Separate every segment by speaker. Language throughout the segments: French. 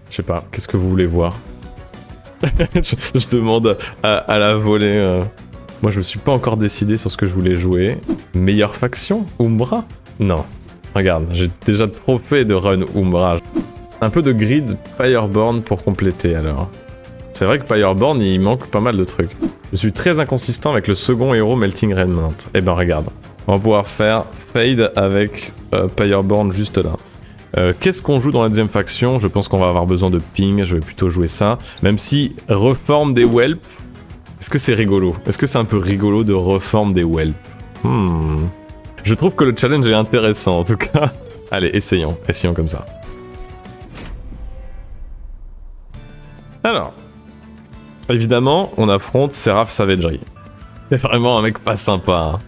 Speaker 1: Je sais pas, qu'est-ce que vous voulez voir? je demande à la volée. Moi, je me suis pas encore décidé sur ce que je voulais jouer. Meilleure faction? Umbra? Non. Regarde, j'ai déjà trop fait de run Umbra. Un peu de grid Fireborn pour compléter alors. C'est vrai que Fireborn, il manque pas mal de trucs. Je suis très inconsistant avec le second héros Melting Remnant. Eh ben regarde, on va pouvoir faire Fade avec Fireborn juste là. Qu'est-ce qu'on joue dans la deuxième faction? Je pense qu'on va avoir besoin de ping, je vais plutôt jouer ça. Même si reforme des whelps, est-ce que c'est rigolo? Est-ce que c'est un peu rigolo de reforme des whelps? Je trouve que le challenge est intéressant en tout cas. Allez, essayons comme ça. Alors, évidemment, on affronte Seraph Savagery. C'est vraiment un mec pas sympa. Hein.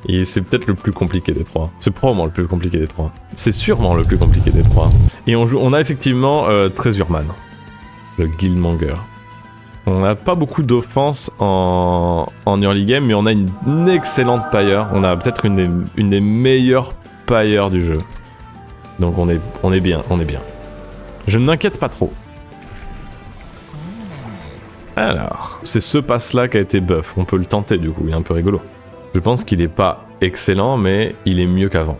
Speaker 1: Et c'est peut-être le plus compliqué des trois. C'est probablement le plus compliqué des trois. C'est sûrement le plus compliqué des trois. Et on a effectivement Treasureman, le Guildmonger. On n'a pas beaucoup d'offense en early game, mais on a une excellente pyre. On a peut-être une des meilleures pyres du jeu. Donc on est bien. Je ne m'inquiète pas trop. Alors, c'est ce pass-là qui a été buff. On peut le tenter du coup, il est un peu rigolo. Je pense qu'il est pas excellent, mais il est mieux qu'avant.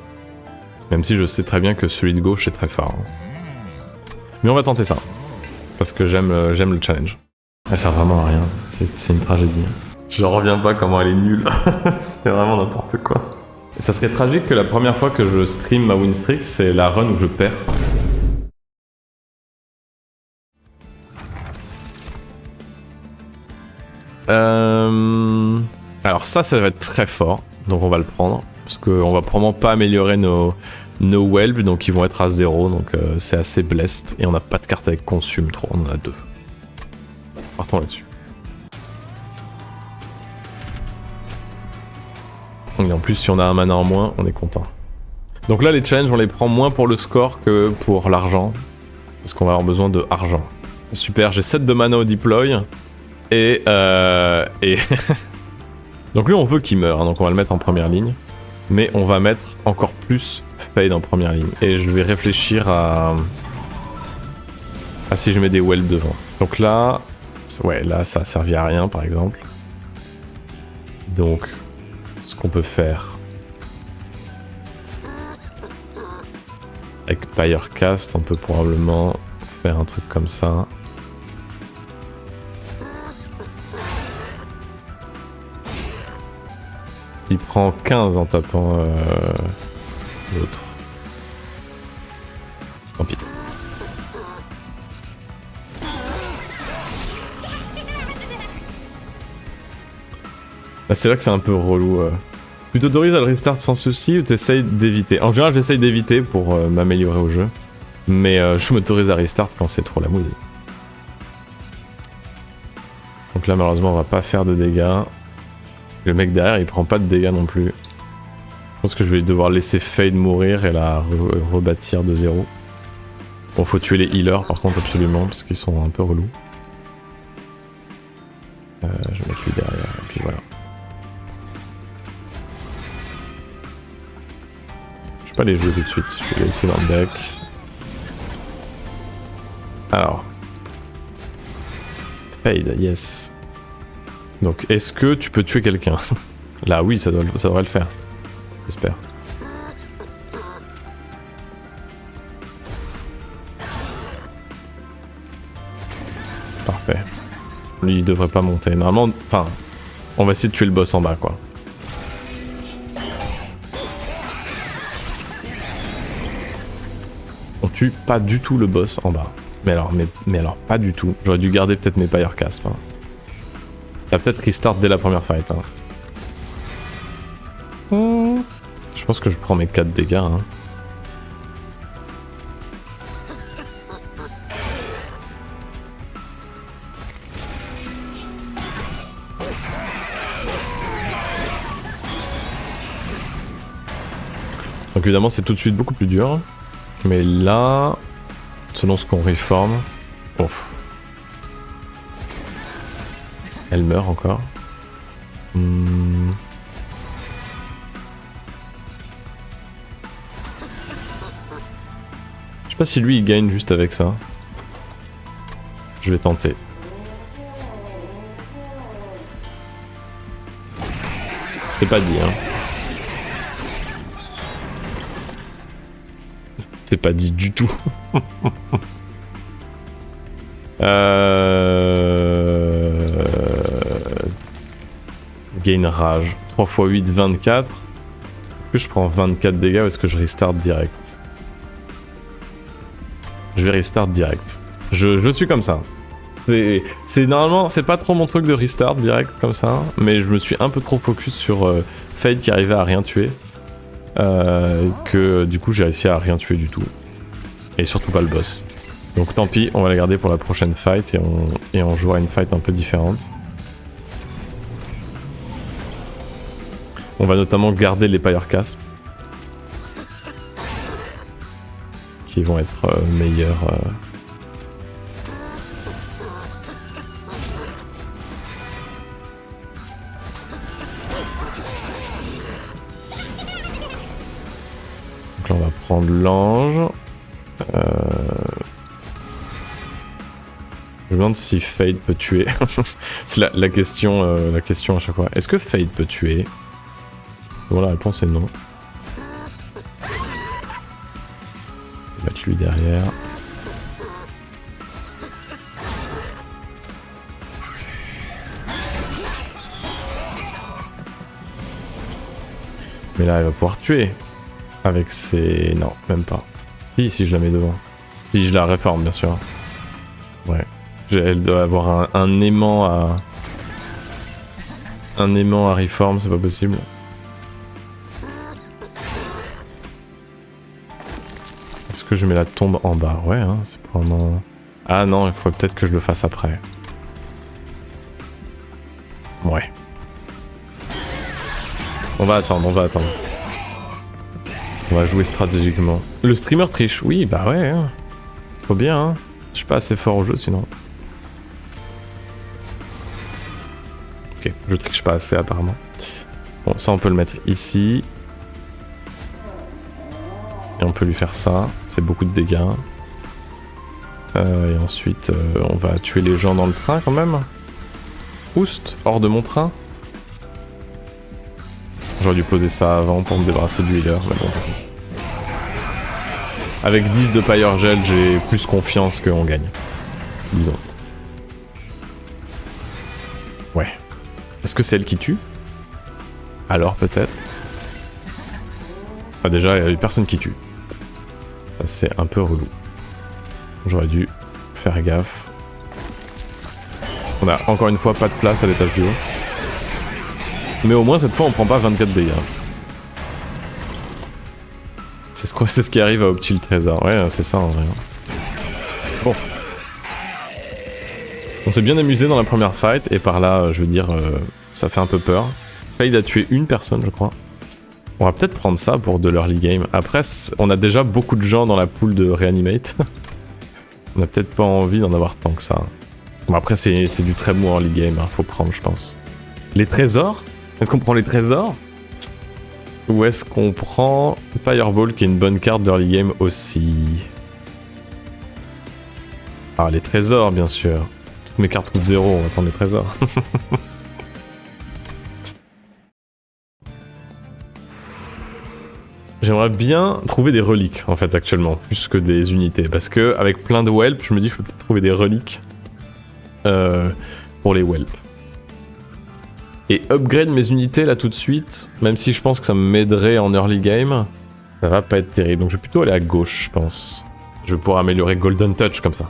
Speaker 1: Même si je sais très bien que celui de gauche est très fort. Mais on va tenter ça. Parce que j'aime le challenge. Elle sert vraiment à rien, c'est une tragédie. Je reviens pas comment elle est nulle. C'est vraiment n'importe quoi. Et ça serait tragique que la première fois que je stream ma win streak, c'est la run où je perds. Alors ça va être très fort, donc on va le prendre. Parce qu'on va probablement pas améliorer nos whelps, donc ils vont être à 0, donc c'est assez blessed. Et on n'a pas de carte avec consume trop, on en a 2. Partons là-dessus. Et en plus, si on a un mana en moins, on est content. Donc là, les challenges, on les prend moins pour le score que pour l'argent. Parce qu'on va avoir besoin de argent. Super, j'ai 7 de mana au deploy. Et donc lui, on veut qu'il meure, hein, donc on va le mettre en première ligne. Mais on va mettre encore plus Fade en première ligne. Et je vais réfléchir à si je mets des whelps devant. Donc là... Ouais, là, ça a servi à rien, par exemple. Donc, ce qu'on peut faire... Avec Pyrecast, on peut probablement faire un truc comme ça. Il prend 15 en tapant l'autre. Tant pis. Bah c'est là que c'est un peu relou. Tu t'autorises à le restart sans souci ou t'essayes d'éviter? En général, j'essaye d'éviter pour m'améliorer au jeu. Mais je m'autorise à restart quand c'est trop la mouise. Donc là, malheureusement, on va pas faire de dégâts. Le mec derrière, il prend pas de dégâts non plus. Je pense que je vais devoir laisser Fade mourir et la rebâtir de 0. Bon, faut tuer les healers par contre, absolument, parce qu'ils sont un peu relous. Je vais mettre lui derrière, et puis voilà. Je vais pas les jouer tout de suite, je vais les laisser dans le deck. Alors. Fade, yes. Donc, est-ce que tu peux tuer quelqu'un? Là, oui, ça devrait le faire. J'espère. Parfait. Lui, il devrait pas monter. Normalement, enfin, on va essayer de tuer le boss en bas, quoi. On tue pas du tout le boss en bas. Mais alors, pas du tout. J'aurais dû garder peut-être mes Pyrecast. Hein. Il va peut-être restart dès la première fight. Hein. Je pense que je prends mes 4 dégâts. Hein. Donc évidemment c'est tout de suite beaucoup plus dur. Mais là, selon ce qu'on réforme... Ouf. Elle meurt encore. Je sais pas si lui il gagne juste avec ça. Je vais tenter. C'est pas dit, hein. C'est pas dit du tout. Gain rage. 3 x 8, 24. Est-ce que je prends 24 dégâts ou est-ce que je restart direct? Je vais restart direct. Je suis comme ça. C'est normalement, c'est pas trop mon truc de restart direct comme ça, mais je me suis un peu trop focus sur Fade qui arrivait à rien tuer. Que du coup j'ai réussi à rien tuer du tout. Et surtout pas le boss. Donc tant pis, on va la garder pour la prochaine fight et on jouera une fight un peu différente. On va notamment garder les Pyrecasp qui vont être meilleurs. Donc là on va prendre l'ange. Je me demande si Fade peut tuer. C'est la question à chaque fois. Est-ce que Fade peut tuer? Bon, la réponse est non. Je vais mettre lui derrière. Mais là, elle va pouvoir tuer. Avec ses... Non, même pas. Si je la mets devant. Si je la réforme, bien sûr. Ouais. Elle doit avoir un aimant à... Un aimant à reform, c'est pas possible. Est-ce que je mets la tombe en bas? Ouais, hein, c'est probablement... Ah non, il faut peut-être que je le fasse après. Ouais. On va attendre. On va jouer stratégiquement. Le streamer triche, oui, bah ouais. Hein. Faut bien, hein. Je suis pas assez fort au jeu sinon. Ok, je triche pas assez apparemment. Bon, ça on peut le mettre ici. Et on peut lui faire ça. C'est beaucoup de dégâts. Et ensuite, on va tuer les gens dans le train quand même. Oust, hors de mon train. J'aurais dû poser ça avant pour me débarrasser du healer, mais bon. Avec 10 de Pyre Gel, j'ai plus confiance qu'on gagne. Disons. Ouais. Est-ce que c'est elle qui tue? Alors peut-être. Ah, déjà, il y a personne qui tue. C'est un peu relou. J'aurais dû faire gaffe. On a encore une fois pas de place à l'étage du haut. Mais au moins cette fois on prend pas 24 dégâts. C'est ce qui arrive à Opti le trésor. Ouais, c'est ça en vrai. Bon. On s'est bien amusé dans la première fight et par là, je veux dire, ça fait un peu peur. Fade a tué une personne, je crois. On va peut-être prendre ça pour de l'early game. Après, on a déjà beaucoup de gens dans la pool de Reanimate. On a peut-être pas envie d'en avoir tant que ça. Bon, après, c'est du très bon early game, hein, faut prendre, je pense. Les trésors? Est-ce qu'on prend les trésors? Ou est-ce qu'on prend Fireball, qui est une bonne carte d'early game aussi? Ah, les trésors, bien sûr. Toutes mes cartes coûtent 0, on va prendre les trésors. J'aimerais bien trouver des reliques, en fait, actuellement, plus que des unités. Parce que avec plein de whelp, je me dis je peux peut-être trouver des reliques pour les whelp. Et upgrade mes unités là tout de suite, même si je pense que ça m'aiderait en early game, ça va pas être terrible. Donc je vais plutôt aller à gauche, je pense. Je vais pouvoir améliorer Golden Touch comme ça.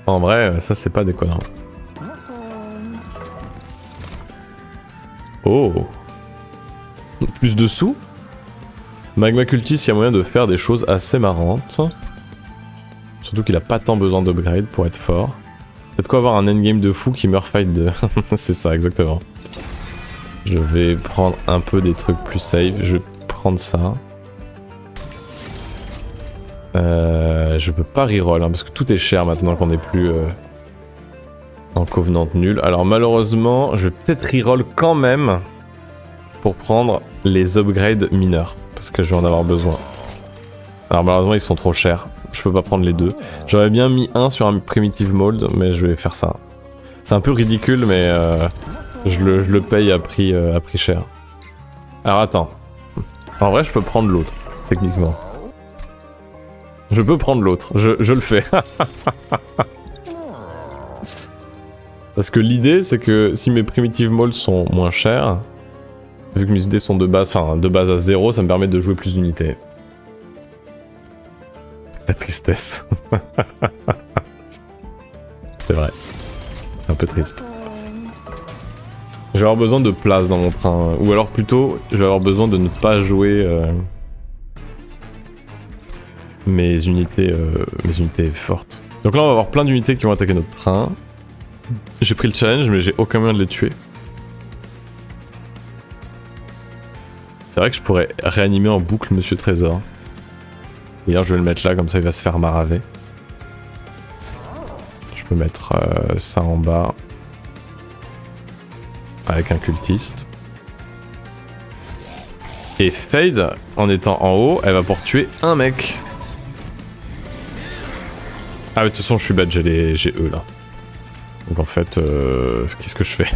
Speaker 1: En vrai, ça c'est pas déconnant. Oh. Plus de sous. Magma Cultis, il y a moyen de faire des choses assez marrantes. Surtout qu'il a pas tant besoin d'upgrade pour être fort. Peut-être quoi avoir un endgame de fou qui meurt fight 2. C'est ça, exactement. Je vais prendre un peu des trucs plus safe. Je vais prendre ça. Je peux pas reroll, hein, parce que tout est cher maintenant qu'on n'est plus en Covenant nul. Alors malheureusement, je vais peut-être reroll quand même pour prendre les upgrades mineurs, parce que je vais en avoir besoin. Alors malheureusement ils sont trop chers, je peux pas prendre les deux. J'aurais bien mis un sur un primitive mold, mais je vais faire ça. C'est un peu ridicule, mais je le paye à prix cher. Alors attends, en vrai je peux prendre l'autre, techniquement. Je peux prendre l'autre, je le fais. Parce que l'idée c'est que si mes primitive molds sont moins chers, vu que mes unités sont de base à 0, ça me permet de jouer plus d'unités. La tristesse. C'est vrai. C'est un peu triste. Je vais avoir besoin de place dans mon train. Ou alors plutôt, je vais avoir besoin de ne pas jouer mes unités fortes. Donc là on va avoir plein d'unités qui vont attaquer notre train. J'ai pris le challenge mais j'ai aucun moyen de les tuer. C'est vrai que je pourrais réanimer en boucle Monsieur Trésor. D'ailleurs je vais le mettre là, comme ça il va se faire maraver. Je peux mettre ça en bas. Avec un cultiste. Et Fade, en étant en haut, elle va pouvoir tuer un mec. Ah mais de toute façon je suis bête, j'ai eux là. Donc en fait, qu'est-ce que je fais?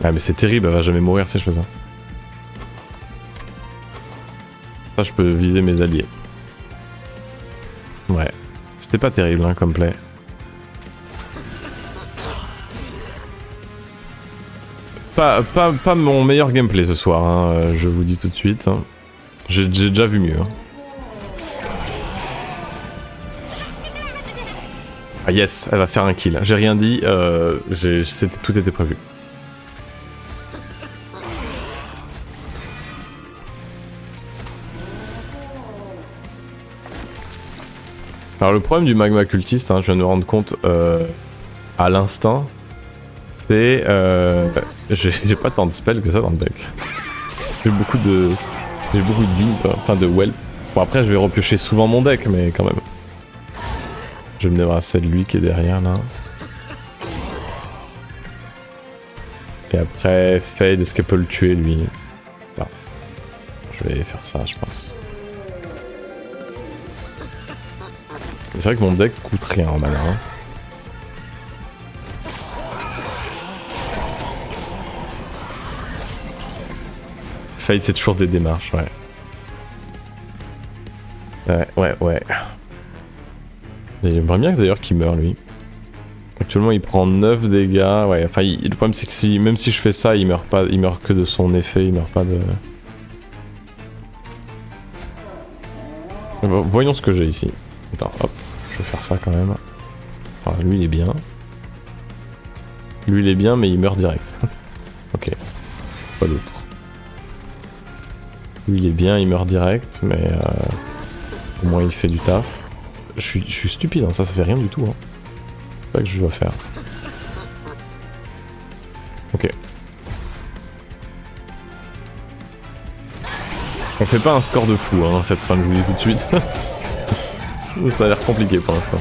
Speaker 1: Ah mais c'est terrible, elle va jamais mourir si je fais ça. Ça je peux viser mes alliés. Ouais. C'était pas terrible hein, comme play. Pas mon meilleur gameplay ce soir, hein, je vous dis tout de suite. Hein. J'ai déjà vu mieux. Hein. Ah yes, elle va faire un kill. J'ai rien dit, tout était prévu. Alors le problème du magma cultiste, hein, je viens de me rendre compte à l'instant, c'est j'ai pas tant de spells que ça dans le deck. J'ai beaucoup de dimp, enfin de whelp. Bon après je vais repiocher souvent mon deck, mais quand même. Je vais me débarrasser de lui qui est derrière là. Et après Fade, est-ce qu'elle peut le tuer lui? Non. Je vais faire ça je pense. C'est vrai que mon deck coûte rien en mana. Hein. Fate c'est toujours des démarches, ouais. Ouais. J'aimerais bien d'ailleurs qu'il meure lui. Actuellement il prend 9 dégâts, ouais. Enfin le problème c'est que même si je fais ça, il meurt pas, il meurt que de son effet, il meurt pas de... Bon, voyons ce que j'ai ici. Attends, hop. Je vais faire ça quand même. Enfin, lui il est bien. Lui il est bien mais il meurt direct. Ok. Pas d'autre. Lui il est bien, il meurt direct mais au moins il fait du taf. Je suis stupide, hein, ça fait rien du tout. Hein. C'est ça que je dois faire. Ok. On fait pas un score de fou hein, cette fin, je vous dis tout de suite. Ça a l'air compliqué pour l'instant.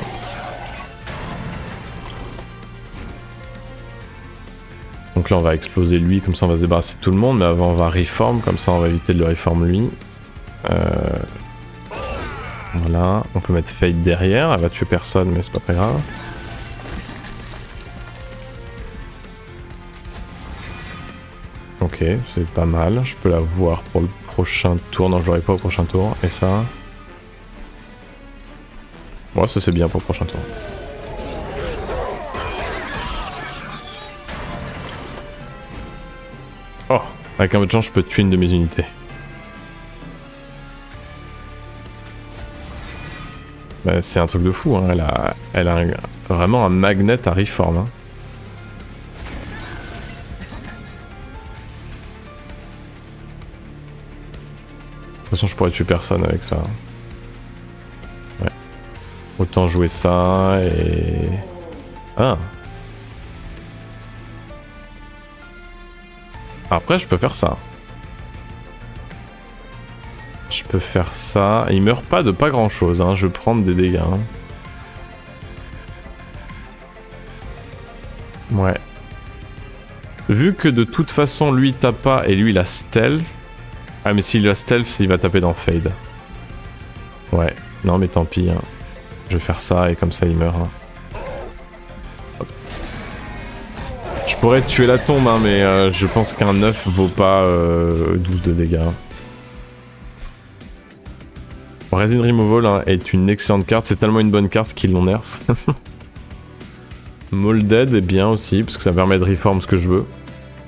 Speaker 1: Donc là on va exploser lui, comme ça on va se débarrasser de tout le monde, mais avant on va reform, comme ça on va éviter de le reform lui. Voilà, on peut mettre Fate derrière, elle va tuer personne mais c'est pas très grave. Ok, c'est pas mal, je peux la voir pour le prochain tour, non je l'aurai pas au prochain tour, et ça... Ouais, ça c'est bien pour le prochain tour. Oh, avec un peu de chance, je peux tuer une de mes unités. Bah, c'est un truc de fou, hein. Elle a vraiment un magnet à reform. Hein. De toute façon, je pourrais tuer personne avec ça. Ouais. Autant jouer ça et... Ah. Après, je peux faire ça. Je peux faire ça. Il meurt pas de pas grand chose, hein. Je vais prendre des dégâts. Hein. Ouais. Vu que de toute façon, lui, il tape pas et lui, il a stealth. Ah, mais s'il a stealth, il va taper dans Fade. Ouais. Non, mais tant pis. Hein. Je vais faire ça et comme ça, il meurt. Hein. Je pourrais tuer la tombe, hein, mais je pense qu'un 9 vaut pas 12 de dégâts. Resin Removal hein, est une excellente carte. C'est tellement une bonne carte qu'ils l'ont nerf. Molded est bien aussi, parce que ça me permet de reform ce que je veux.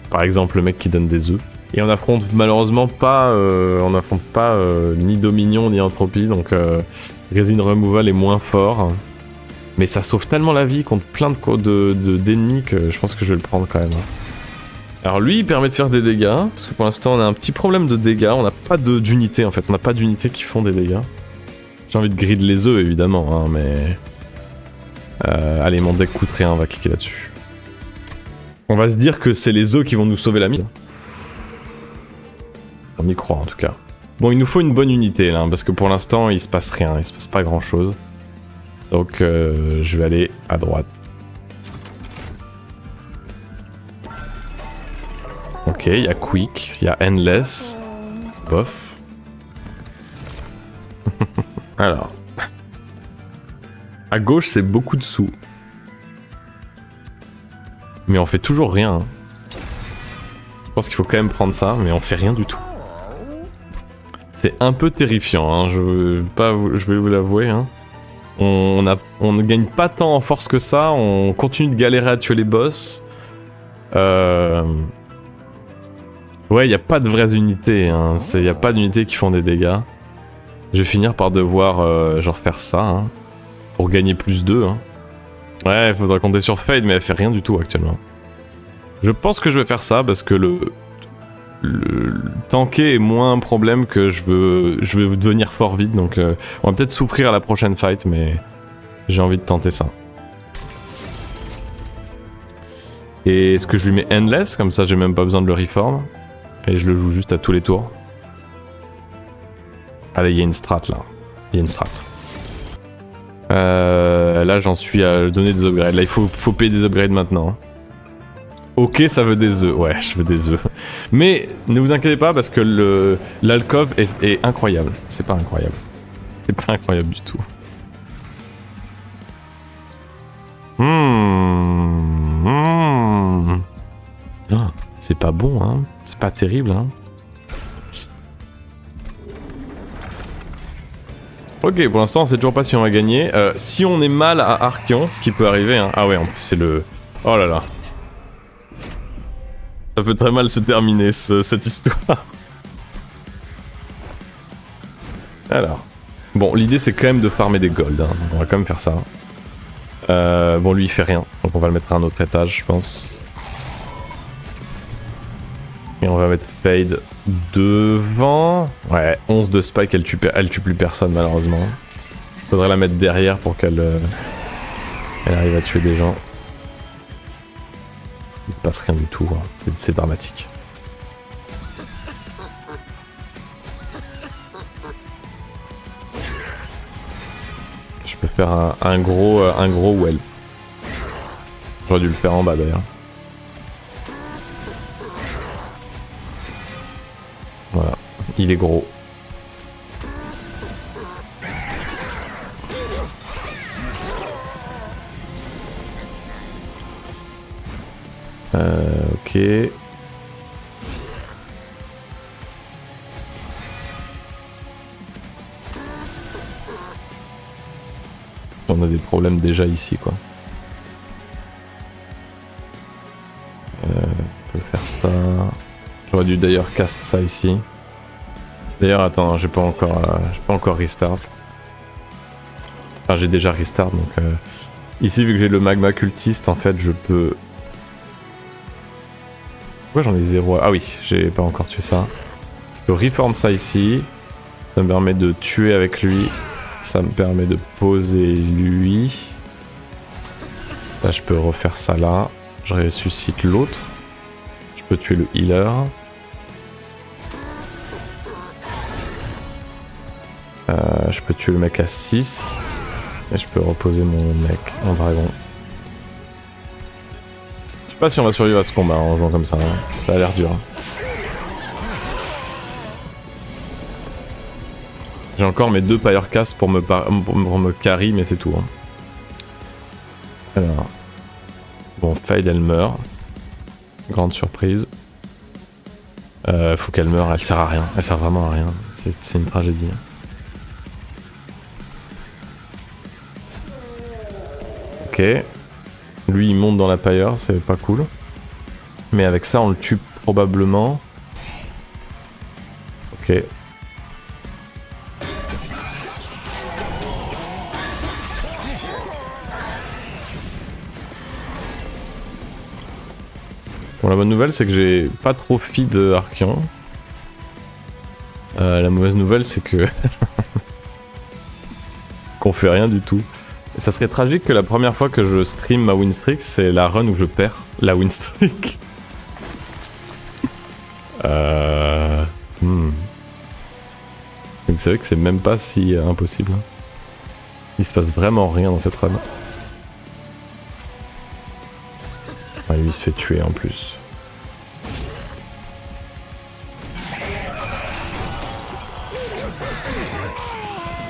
Speaker 1: Par exemple, le mec qui donne des œufs. Et on affronte malheureusement pas, ni Dominion ni Entropie, donc Resin Removal est moins fort. Mais ça sauve tellement la vie contre plein d'ennemis que je pense que je vais le prendre quand même. Alors lui, il permet de faire des dégâts, parce que pour l'instant on a un petit problème de dégâts, on n'a pas d'unités en fait, on n'a pas d'unités qui font des dégâts. J'ai envie de grid les œufs évidemment, hein, mais... allez, mon deck coûte rien, on va cliquer là-dessus. On va se dire que c'est les œufs qui vont nous sauver la mise. On y croit en tout cas. Bon, il nous faut une bonne unité là, parce que pour l'instant il se passe rien, il se passe pas grand chose. Donc je vais aller à droite. Ok, il y a Quick, il y a Endless. Bof. Alors. À gauche, c'est beaucoup de sous. Mais on fait toujours rien. Hein. Je pense qu'il faut quand même prendre ça, mais on fait rien du tout. C'est un peu terrifiant, hein. Je vais vous l'avouer. Hein. On ne gagne pas tant en force que ça, on continue de galérer à tuer les boss. Ouais, il n'y a pas de vraies unités, hein. Il n'y a pas d'unités qui font des dégâts. Je vais finir par devoir genre faire ça, hein, pour gagner plus 2. Hein. Ouais, il faudra compter sur Fade, mais elle fait rien du tout actuellement. Je pense que je vais faire ça parce que le tanker est moins un problème que je veux devenir fort vite, donc on va peut-être souffrir à la prochaine fight, mais j'ai envie de tenter ça. Et est-ce que je lui mets Endless, comme ça j'ai même pas besoin de le reform, et je le joue juste à tous les tours. Allez, il y a une strat là, il y a une strat. Là j'en suis à donner des upgrades, là il faut payer des upgrades maintenant. Ok, ça veut des œufs. Ouais, je veux des œufs. Mais ne vous inquiétez pas parce que l'alcove est incroyable. C'est pas incroyable. C'est pas incroyable du tout. Ah, c'est pas bon, hein. C'est pas terrible, hein. Ok, pour l'instant, on sait toujours pas si on va gagner. Si on est mal à Archeon, ce qui peut arriver, hein. Ah ouais, en plus, c'est le... Oh là là. Ça peut très mal se terminer, cette histoire. Alors. Bon, l'idée, c'est quand même de farmer des golds. Hein. On va quand même faire ça. Bon, lui, il fait rien. Donc, on va le mettre à un autre étage, je pense. Et on va mettre Fade devant. Ouais, 11 de spike, elle tue plus personne, malheureusement. Faudrait la mettre derrière pour qu'elle arrive à tuer des gens. Il se passe rien du tout, hein. C'est dramatique. Je peux faire un gros well. J'aurais dû le faire en bas d'ailleurs. Voilà, il est gros. Ok. On a des problèmes déjà ici, quoi. On peut faire ça. J'aurais dû d'ailleurs cast ça ici. D'ailleurs, attends, j'ai pas encore restart. Enfin, j'ai déjà restart, donc... Ici, vu que j'ai le magma cultiste, en fait, je peux... Pourquoi j'en ai 0? Ah oui, j'ai pas encore tué ça. Je peux reform ça ici. Ça me permet de tuer avec lui. Ça me permet de poser lui. Là, je peux refaire ça là. Je ressuscite l'autre. Je peux tuer le healer. Je peux tuer le mec à 6. Et je peux reposer mon mec en dragon. sais pas si on va survivre à ce combat en jouant comme ça. Hein. Ça a l'air dur. J'ai encore mes 2 Pyrecast pour me carry, mais c'est tout. Hein. Alors. Bon, Fade, elle meurt. Grande surprise. Faut qu'elle meure, elle sert à rien. Elle sert vraiment à rien. C'est une tragédie. Ok. Lui, il monte dans la Pyre, c'est pas cool. Mais avec ça, on le tue probablement. Ok. Bon, la bonne nouvelle, c'est que j'ai pas trop feed Archeon. La mauvaise nouvelle, c'est que... qu'on fait rien du tout. Et ça serait tragique que la première fois que je stream ma win streak, c'est la run où je perds la win streak. Vous savez que c'est même pas si impossible. Il se passe vraiment rien dans cette run. Ah, lui il se fait tuer en plus.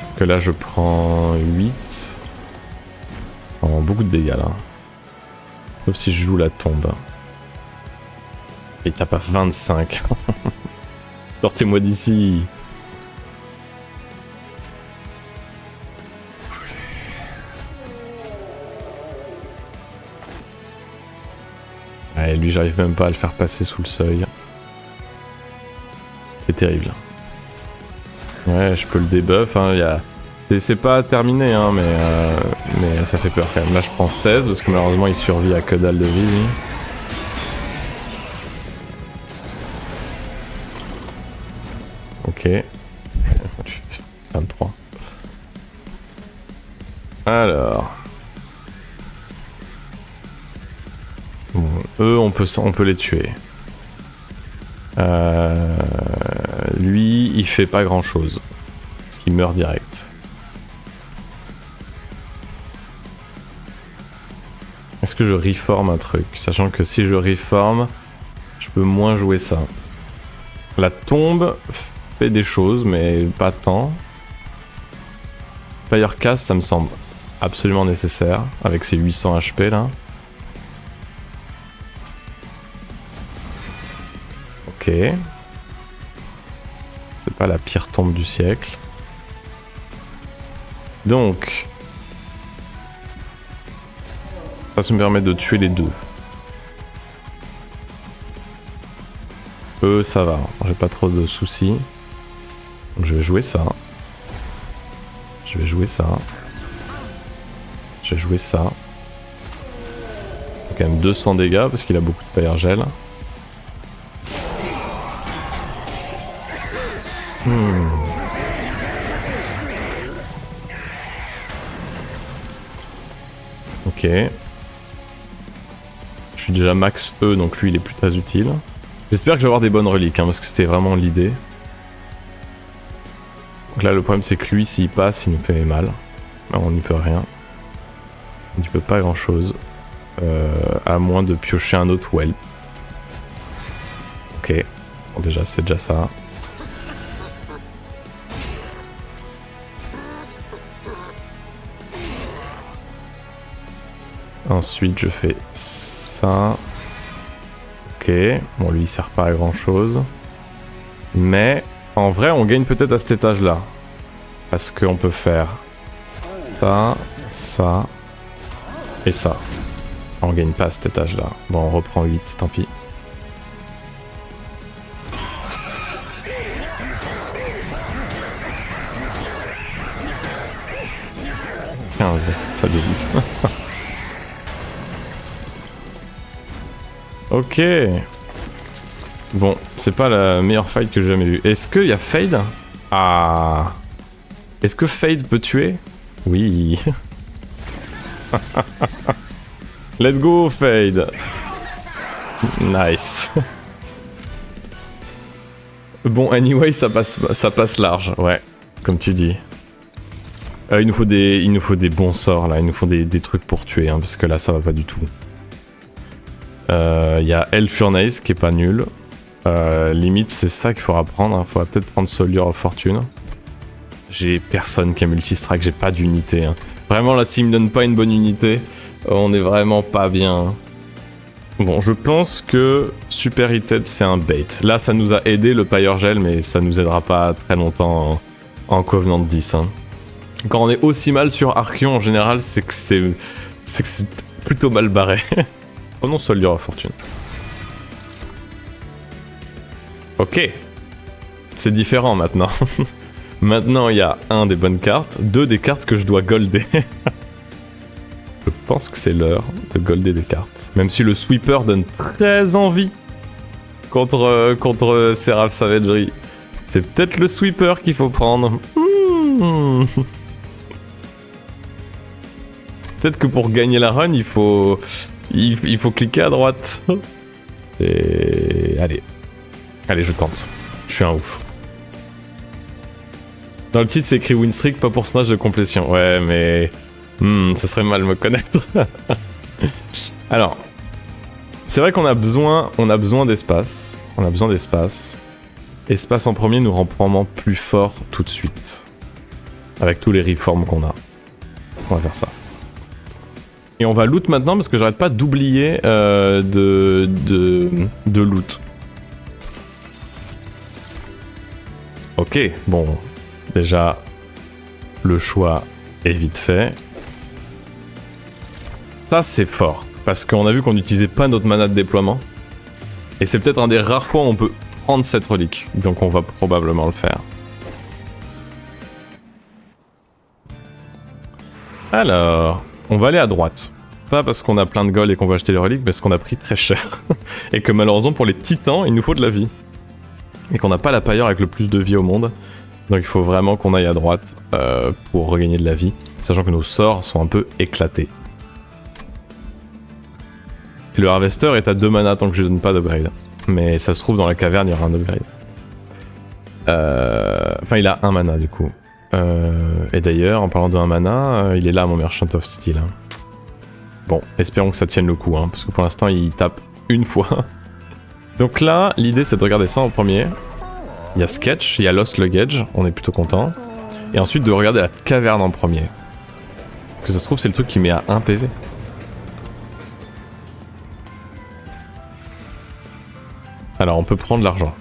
Speaker 1: Parce que là je prends 8. Oh, beaucoup de dégâts là. Sauf si je joue la tombe. Et il tape à 25. Sortez-moi d'ici. Ouais, lui j'arrive même pas à le faire passer sous le seuil. C'est terrible. Ouais, je peux le debuff, hein, c'est pas terminé, hein, mais ça fait peur quand même. Là je prends 16 parce que malheureusement il survit à que dalle de vie. Lui. Ok. 23. Alors. Bon, eux on peut les tuer. Lui il fait pas grand chose. Parce qu'il meurt direct. Est-ce que je reforme un truc? Sachant que si je reforme, je peux moins jouer ça. La tombe fait des choses, mais pas tant. Pyrecast, ça me semble absolument nécessaire, avec ses 800 HP là. Ok. C'est pas la pire tombe du siècle. Donc... ça me permet de tuer les deux. Eux, ça va. J'ai pas trop de soucis. Donc je vais jouer ça. Je vais jouer ça. Je vais jouer ça. Il a quand même 200 dégâts parce qu'il a beaucoup de Pyre Gel. Ok. Je suis déjà max E, donc lui il est plus très utile. J'espère que je vais avoir des bonnes reliques, hein, parce que c'était vraiment l'idée. Donc là le problème c'est que lui s'il passe il nous fait mal. Alors, on n'y peut rien. On n'y peut pas grand chose. À moins de piocher un autre well. Ok. Bon déjà c'est déjà ça. Ensuite je fais ça. Ok. Bon lui il sert pas à grand chose. Mais en vrai on gagne peut-être à cet étage là. Parce qu'on peut faire ça, ça et ça. On gagne pas à cet étage là. Bon on reprend 8, tant pis. Ça dégoûte. Ok. Bon, c'est pas la meilleure fight que j'ai jamais vue. Est-ce qu'il y a Fade? Ah. Est-ce que Fade peut tuer? Oui. Let's go Fade. Nice. Bon, anyway, ça passe large, ouais, comme tu dis. Il nous faut des bons sorts là, il nous faut des trucs pour tuer, hein, parce que là ça va pas du tout. Il y a El Furnace qui est pas nul. Limite, c'est ça qu'il faudra prendre. Hein. Faudra peut-être prendre Soldier of Fortune. J'ai personne qui a multistrike, j'ai pas d'unité. Hein. Vraiment, là, s'il me donne pas une bonne unité, on est vraiment pas bien. Hein. Bon, je pense que Super Heated, c'est un bait. Là, ça nous a aidé le Pyre Gel, mais ça nous aidera pas très longtemps en Covenant 10. Hein. Quand on est aussi mal sur Archeon, en général, c'est que c'est plutôt mal barré. Prenons Soldier of Fortune. Ok. C'est différent maintenant. Maintenant, il y a un des bonnes cartes, deux des cartes que je dois golder. Je pense que c'est l'heure de golder des cartes. Même si le sweeper donne très envie contre Seraph Savagery. C'est peut-être le sweeper qu'il faut prendre. Peut-être que pour gagner la run, il faut cliquer à droite. Et allez. Allez, je tente. Je suis un ouf. Dans le titre, c'est écrit win streak, pas pourcentage de complétion. Ouais, mais... ça serait mal me connaître. Alors, c'est vrai qu'on a besoin d'espace. On a besoin d'espace. Espace en premier nous rend probablement plus fort tout de suite. Avec tous les reforms qu'on a. On va faire ça. Et on va loot maintenant parce que j'arrête pas d'oublier de loot. Ok, bon. Déjà, le choix est vite fait. Ça, c'est fort. Parce qu'on a vu qu'on n'utilisait pas notre mana de déploiement. Et c'est peut-être un des rares fois où on peut prendre cette relique. Donc on va probablement le faire. Alors, on va aller à droite. Pas parce qu'on a plein de gold et qu'on va acheter les reliques, mais parce qu'on a pris très cher. Et que malheureusement pour les titans, il nous faut de la vie. Et qu'on n'a pas la pailleur avec le plus de vie au monde. Donc il faut vraiment qu'on aille à droite pour regagner de la vie. Sachant que nos sorts sont un peu éclatés. Et le Harvester est à 2 mana tant que je donne pas d'upgrade. Mais ça se trouve dans la caverne il y aura un upgrade. Enfin il a 1 mana du coup. Et d'ailleurs en parlant de 1 mana, il est là mon Merchant of Steel. Hein. Bon, espérons que ça tienne le coup, hein, parce que pour l'instant il tape une fois. Donc là, l'idée c'est de regarder ça en premier. Il y a Sketch, il y a Lost Luggage, on est plutôt content. Et ensuite de regarder la caverne en premier. Parce que ça se trouve c'est le truc qui met à 1 PV. Alors on peut prendre l'argent.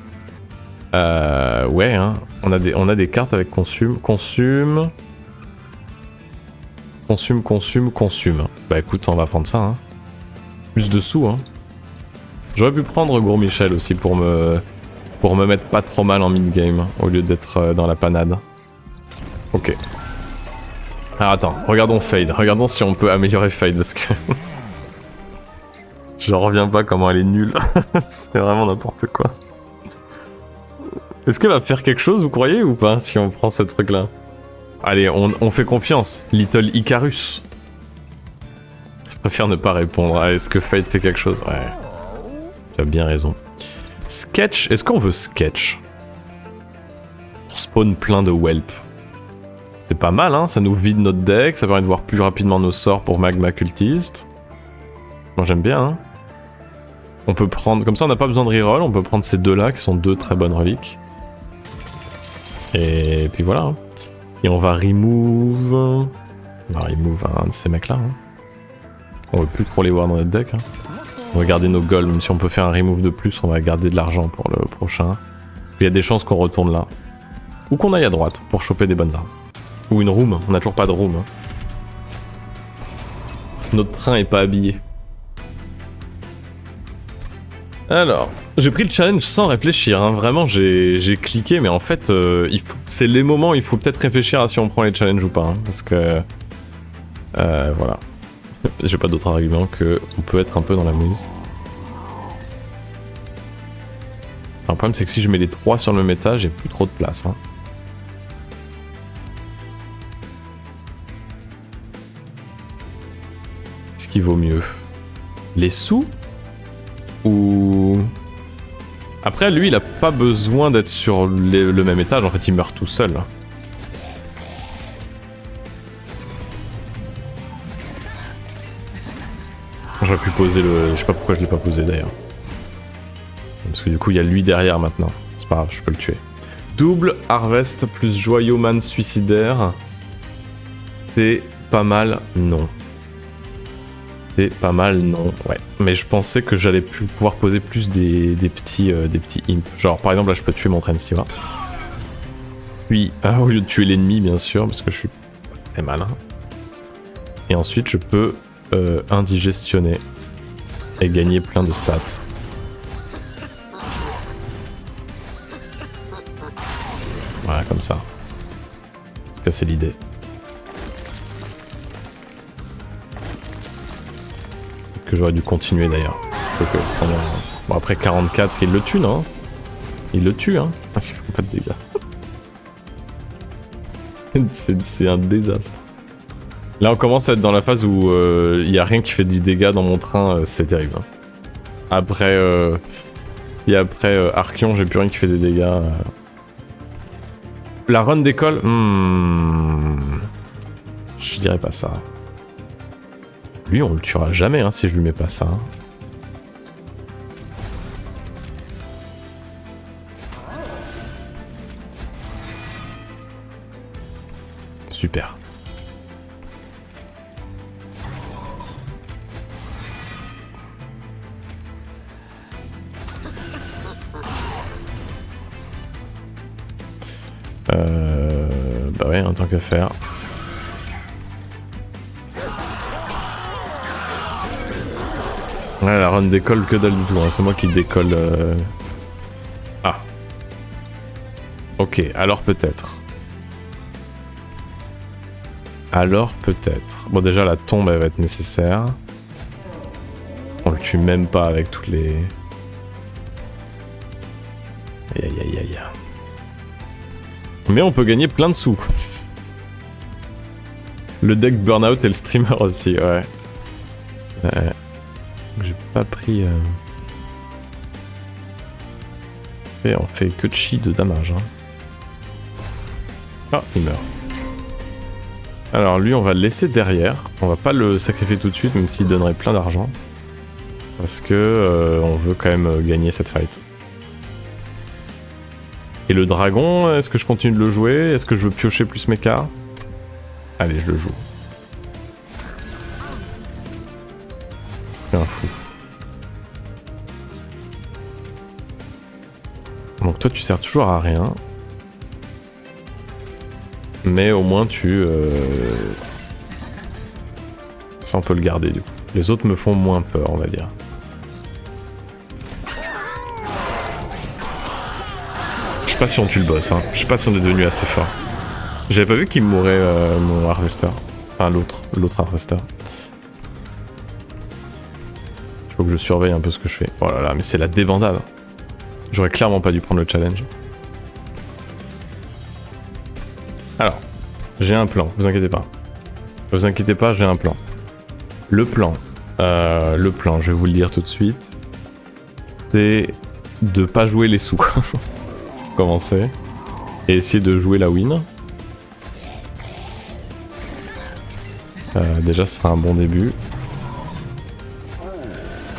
Speaker 1: Ouais, hein. On a des cartes avec consume. Consume. Bah écoute, on va prendre ça. Hein. Plus de sous. Hein. J'aurais pu prendre Gour Michel aussi pour me mettre pas trop mal en mid-game, au lieu d'être dans la panade. Ok. Alors attends, regardons Fade. Regardons si on peut améliorer Fade, parce que... Je reviens pas comment elle est nulle. C'est vraiment n'importe quoi. Est-ce qu'elle va faire quelque chose, vous croyez, ou pas, si on prend ce truc-là? Allez, on fait confiance. Little Icarus. Je préfère ne pas répondre à est-ce que Fate fait quelque chose. Ouais. Tu as bien raison. Sketch, est-ce qu'on veut Sketch? Spawn plein de Whelp. C'est pas mal, hein, ça nous vide notre deck, ça permet de voir plus rapidement nos sorts pour Magma Cultiste. Moi j'aime bien, hein. On peut prendre, comme ça on n'a pas besoin de reroll, on peut prendre ces deux-là qui sont deux très bonnes reliques. Et puis voilà. Hein. Et on va remove... On va remove un de ces mecs-là. Hein. On veut plus trop les voir dans notre deck. Hein. On va garder nos golds, même si on peut faire un remove de plus, on va garder de l'argent pour le prochain. Il y a des chances qu'on retourne là. Ou qu'on aille à droite pour choper des bonnes armes. Ou une room, on n'a toujours pas de room. Hein. Notre train est pas habillé. Alors, j'ai pris le challenge sans réfléchir, hein. Vraiment j'ai cliqué, mais en fait, c'est les moments où il faut peut-être réfléchir à si on prend les challenges ou pas, hein, parce que... voilà. J'ai pas d'autre argument que on peut être un peu dans la mouise. Enfin, le problème c'est que si je mets les 3 sur le même étage, j'ai plus trop de place. Hein. Qu'est-ce qui vaut mieux? Les sous? Ou... Après, lui, il a pas besoin d'être sur le même étage, en fait, il meurt tout seul. J'aurais pu poser le... Je sais pas pourquoi je l'ai pas posé d'ailleurs. Parce que du coup il y a lui derrière maintenant. C'est pas grave, je peux le tuer. Double Harvest plus Joyau Man Suicidaire. C'est pas mal, non. C'est pas mal, non, ouais. Mais je pensais que j'allais pouvoir poser plus des petits imps. Genre par exemple là je peux tuer mon Transtiva. Puis, au lieu de tuer l'ennemi bien sûr, parce que je suis pas très malin. Et ensuite je peux indigestionner et gagner plein de stats. Voilà, comme ça. En tout cas, c'est l'idée. Que j'aurais dû continuer d'ailleurs. Bon, après 44, il le tue, non? Il le tue, hein? Il fait pas de dégâts. C'est un désastre. Là, on commence à être dans la phase où il n'y a rien qui fait du dégât dans mon train, c'est terrible. Après, et après Archeon, j'ai plus rien qui fait des dégâts. La run d'école, je dirais pas ça. Lui, on le tuera jamais hein, si je lui mets pas ça. Super. Bah ouais, en tant qu'à faire. Ouais, la run décolle que dalle du tout, hein. C'est moi qui décolle. Ah. Ok, alors peut-être. Alors peut-être. Bon déjà la tombe elle va être nécessaire. On le tue même pas avec toutes les... Aïe aïe aïe aïe. Mais on peut gagner plein de sous. Le deck Burnout et le streamer aussi, ouais. J'ai pas pris... Et on fait que de chi de damage. Hein. Ah, il meurt. Alors lui, on va le laisser derrière. On va pas le sacrifier tout de suite, même s'il donnerait plein d'argent. Parce que on veut quand même gagner cette fight. Et le dragon, est-ce que je continue de le jouer? Est-ce que je veux piocher plus mes cartes? Allez, je le joue. C'est un fou. Donc toi, tu sers toujours à rien. Mais au moins, ça, on peut le garder, du coup. Les autres me font moins peur, on va dire. Je sais pas si on tue le boss, hein. Je sais pas si on est devenu assez fort. J'avais pas vu qu'il mourait, mon Harvester. Enfin, l'autre Harvester. Il faut que je surveille un peu ce que je fais. Oh là là, mais c'est la débandade. J'aurais clairement pas dû prendre le challenge. Alors, j'ai un plan, vous inquiétez pas. Vous inquiétez pas, j'ai un plan. Le plan, je vais vous le dire tout de suite. C'est de pas jouer les sous. Commencer. Et essayer de jouer la win. Déjà, ce sera un bon début.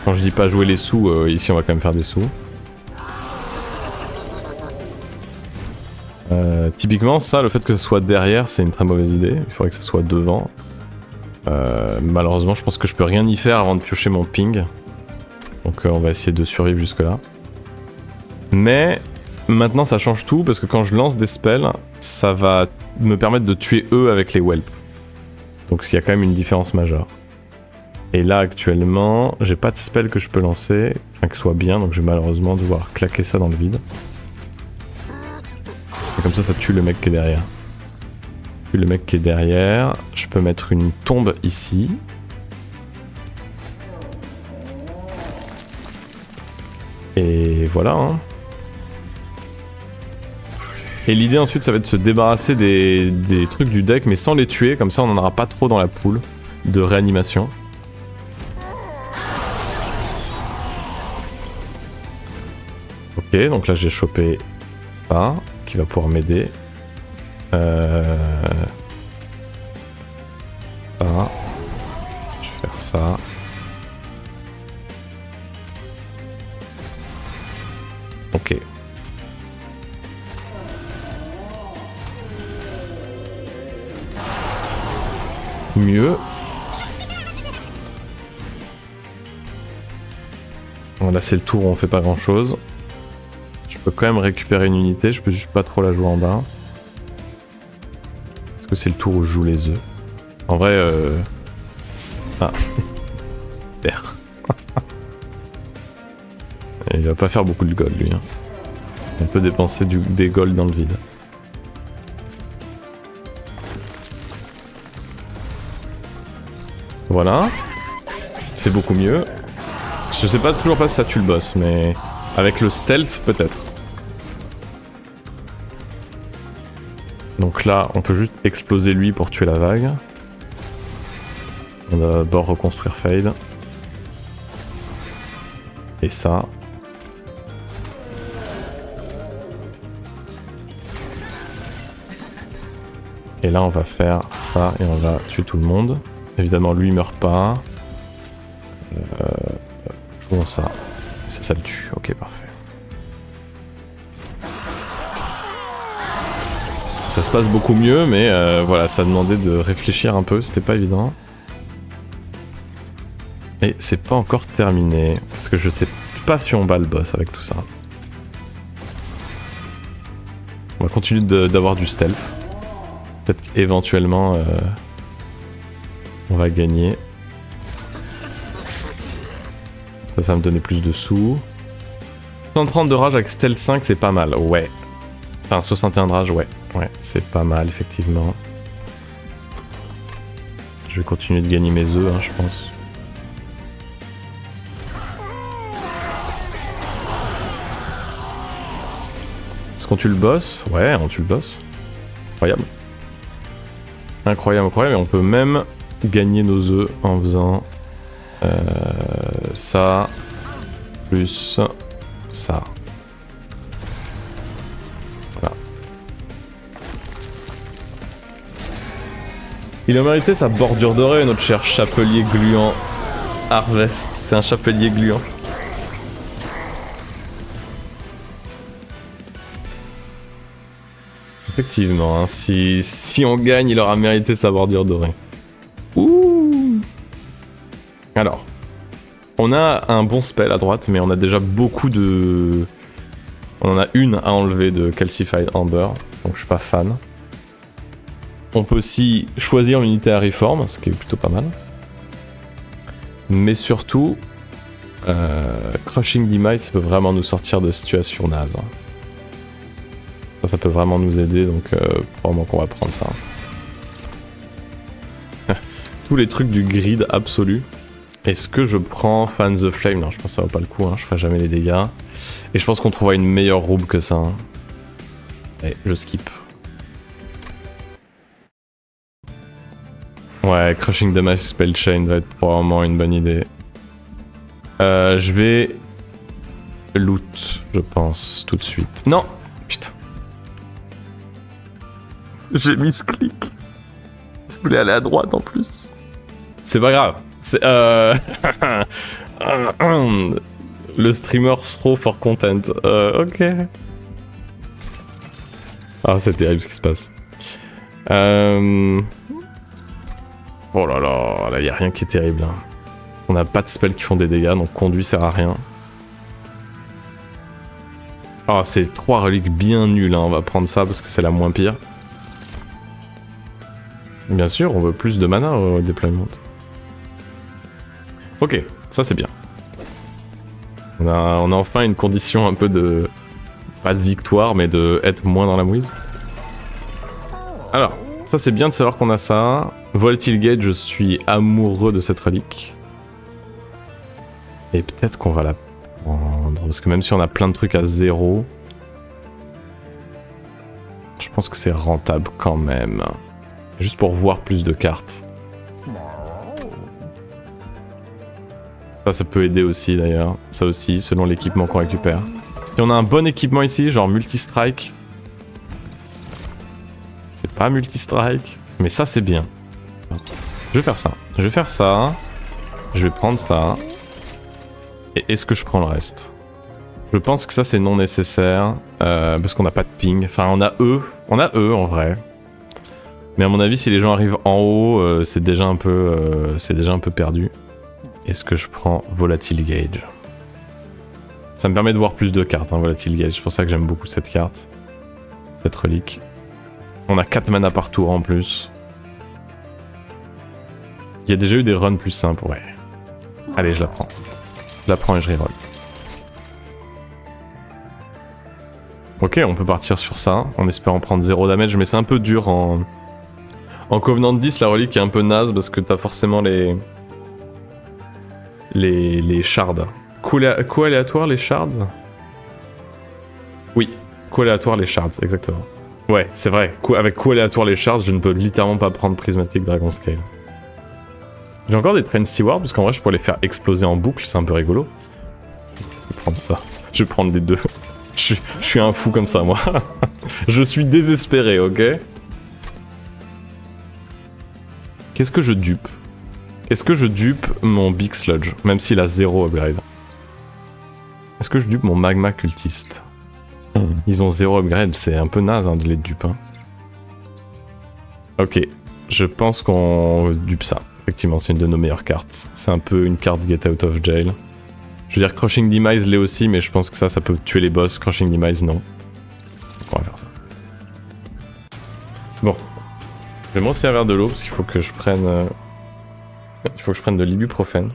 Speaker 1: Quand je dis pas jouer les sous, ici on va quand même faire des sous. Typiquement, ça, le fait que ça soit derrière, c'est une très mauvaise idée. Il faudrait que ça soit devant. Malheureusement, je pense que je peux rien y faire avant de piocher mon ping. Donc on va essayer de survivre jusque là. Mais maintenant ça change tout parce que quand je lance des spells, ça va me permettre de tuer eux avec les whelps. Donc il y a quand même une différence majeure. Et là actuellement, j'ai pas de spell que je peux lancer, enfin que ce soit bien, donc je vais malheureusement devoir claquer ça dans le vide. Et comme ça tue le mec qui est derrière. Puis le mec qui est derrière, je peux mettre une tombe ici. Et voilà. Hein. Et l'idée ensuite, ça va être de se débarrasser des trucs du deck, mais sans les tuer, comme ça on n'en aura pas trop dans la pool de réanimation. Ok, donc là j'ai chopé ça, qui va pouvoir m'aider. Ça. Je vais faire ça. Ok. Mieux. Bon, là c'est le tour où on fait pas grand chose. Je peux quand même récupérer une unité, je peux juste pas trop la jouer en bas. Parce que c'est le tour où je joue les œufs. En vrai, Ah. Super. Il va pas faire beaucoup de gold lui. Hein. On peut dépenser des gold dans le vide. Voilà. C'est beaucoup mieux. Je sais pas toujours pas si ça tue le boss, mais avec le stealth peut-être. Donc là, on peut juste exploser lui pour tuer la vague. On va d'abord reconstruire Fade. Et ça. Et là on va faire ça et on va tuer tout le monde. Évidemment lui il meurt pas. Jouons ça. Ça le tue, ok parfait. Ça se passe beaucoup mieux mais voilà, ça demandait de réfléchir un peu, c'était pas évident. Et c'est pas encore terminé, parce que je sais pas si on bat le boss avec tout ça. On va continuer d'avoir du stealth. Peut-être qu'éventuellement on va gagner. Ça va me donner plus de sous. 130 de rage avec stealth 5 c'est pas mal, ouais. Enfin 61 de rage, ouais. Ouais, c'est pas mal effectivement. Je vais continuer de gagner mes œufs, hein, je pense. Est-ce qu'on tue le boss? Ouais, on tue le boss. Incroyable. Incroyable, incroyable. Et on peut même gagner nos œufs en faisant ça plus ça. Voilà. Il a mérité sa bordure dorée, notre cher chapelier gluant. Harvest, c'est un chapelier gluant. Effectivement, hein, si on gagne, il aura mérité sa bordure dorée. Ouh. Alors, on a un bon spell à droite, mais on a déjà beaucoup de... On en a une à enlever de Calcified Amber, donc je suis pas fan. On peut aussi choisir une unité à reform, ce qui est plutôt pas mal. Mais surtout, Crushing Demise, ça peut vraiment nous sortir de situations nazes. Ça peut vraiment nous aider, donc probablement qu'on va prendre ça. Tous les trucs du grid absolu. Est-ce que je prends Fan the Flame? Non, je pense que ça vaut pas le coup, hein, je ferai jamais les dégâts. Et je pense qu'on trouvera une meilleure roube que ça. Hein. Allez, je skip. Ouais, Crushing Damage Spell Chain va être probablement une bonne idée. Je vais loot, je pense, tout de suite. Non! Putain. J'ai mis ce clic. Je voulais aller à droite en plus. C'est pas grave. C'est le streamer throw for content. Ok. Ah, c'est terrible ce qui se passe. Oh là là, là y a rien qui est terrible. Hein. On n'a pas de spells qui font des dégâts, donc conduit sert à rien. Ah, c'est 3 reliques bien nulles, hein. On va prendre ça parce que c'est la moins pire. Bien sûr, on veut plus de mana au deployment. Ok, ça c'est bien. On a enfin une condition un peu de... Pas de victoire, mais de être moins dans la mouise. Alors, ça c'est bien de savoir qu'on a ça. Volatile Gate, je suis amoureux de cette relique. Et peut-être qu'on va la prendre. Parce que même si on a plein de trucs à 0... Je pense que c'est rentable quand même. Juste pour voir plus de cartes. Ça peut aider aussi d'ailleurs. Ça aussi, selon l'équipement qu'on récupère. Si on a un bon équipement ici, genre multi-strike. C'est pas multi-strike. Mais ça, c'est bien. Je vais faire ça. Je vais faire ça. Je vais prendre ça. Et est-ce que je prends le reste? Je pense que ça c'est non nécessaire, parce qu'on n'a pas de ping. Enfin on a eux en vrai. Mais à mon avis si les gens arrivent en haut, c'est déjà un peu perdu. Est-ce que je prends Volatile Gauge? Ça me permet de voir plus de cartes, hein, Volatile Gauge. C'est pour ça que j'aime beaucoup cette carte. Cette relique. On a 4 mana par tour en plus. Il y a déjà eu des runs plus simples, ouais. Allez, je la prends. Je la prends et je reroll. Ok, on peut partir sur ça, en espérant prendre 0 damage, mais c'est un peu dur en Covenant 10, la relique est un peu naze parce que t'as forcément les shards. Coup aléatoire, les shards? Oui, coup aléatoire, les shards, exactement. Ouais, c'est vrai, avec coup aléatoire, les shards, je ne peux littéralement pas prendre Prismatic Dragon Scale. J'ai encore des Train Steward parce qu'en vrai je pourrais les faire exploser en boucle, c'est un peu rigolo. Je vais prendre ça, je vais prendre les deux. Je suis un fou comme ça moi. Je suis désespéré, ok? Qu'est-ce que je dupe? Est-ce que je dupe mon Big Sludge, même s'il a 0 upgrade? Est-ce que je dupe mon Magma Cultiste? Ils ont 0 upgrade, c'est un peu naze hein, de les dupe. Hein. Ok, je pense qu'on dupe ça. Effectivement, c'est une de nos meilleures cartes. C'est un peu une carte Get Out of Jail. Je veux dire, Crushing Demise l'est aussi, mais je pense que ça peut tuer les boss. Crushing Demise, non. On va faire ça. Bon. Je vais me resservir de l'eau, parce qu'il faut que je prenne... Il faut que je prenne de l'ibuprofène.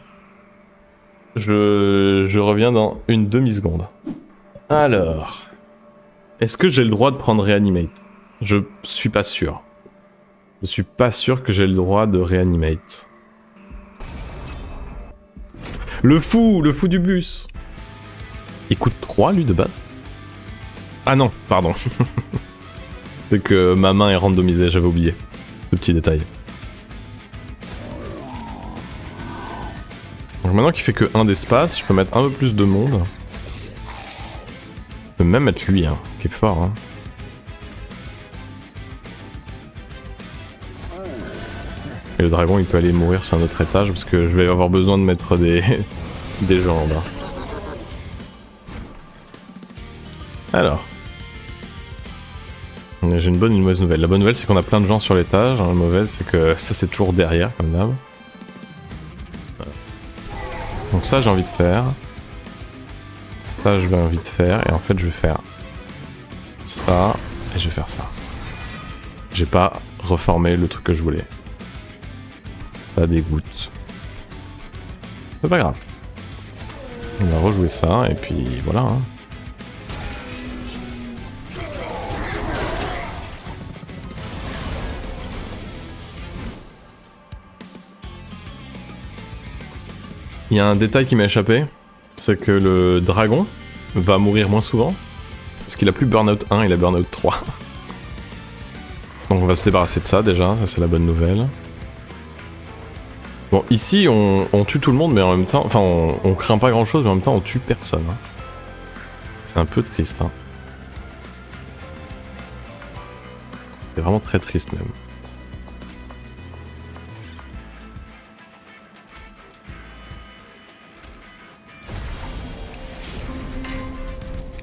Speaker 1: Je reviens dans une demi-seconde. Alors... Est-ce que j'ai le droit de prendre Reanimate? Je suis pas sûr. Je suis pas sûr que j'ai le droit de Reanimate. Le fou du bus. Il coûte 3 lui de base? Ah non, pardon. C'est que ma main est randomisée, j'avais oublié. Ce petit détail. Donc maintenant qu'il fait que 1 d'espace, je peux mettre un peu plus de monde. Je peux même mettre lui, hein, qui est fort. Hein. Et le dragon il peut aller mourir sur un autre étage parce que je vais avoir besoin de mettre des gens en bas. Alors. J'ai une bonne et une mauvaise nouvelle. La bonne nouvelle c'est qu'on a plein de gens sur l'étage. La mauvaise c'est que ça c'est toujours derrière comme d'hab. Donc ça j'ai envie de faire. Ça je vais envie de faire. Et en fait je vais faire ça. Et je vais faire ça. J'ai pas reformé le truc que je voulais. Ça dégoûte. C'est pas grave. On va rejouer ça et puis voilà. Hein. Il y a un détail qui m'a échappé, c'est que le dragon va mourir moins souvent, parce qu'il a plus Burnout 1, il a Burnout 3. Donc on va se débarrasser de ça déjà, ça c'est la bonne nouvelle. Bon, ici on tue tout le monde, mais en même temps, enfin on craint pas grand chose, mais en même temps on tue personne. Hein. C'est un peu triste. Hein. C'est vraiment très triste même.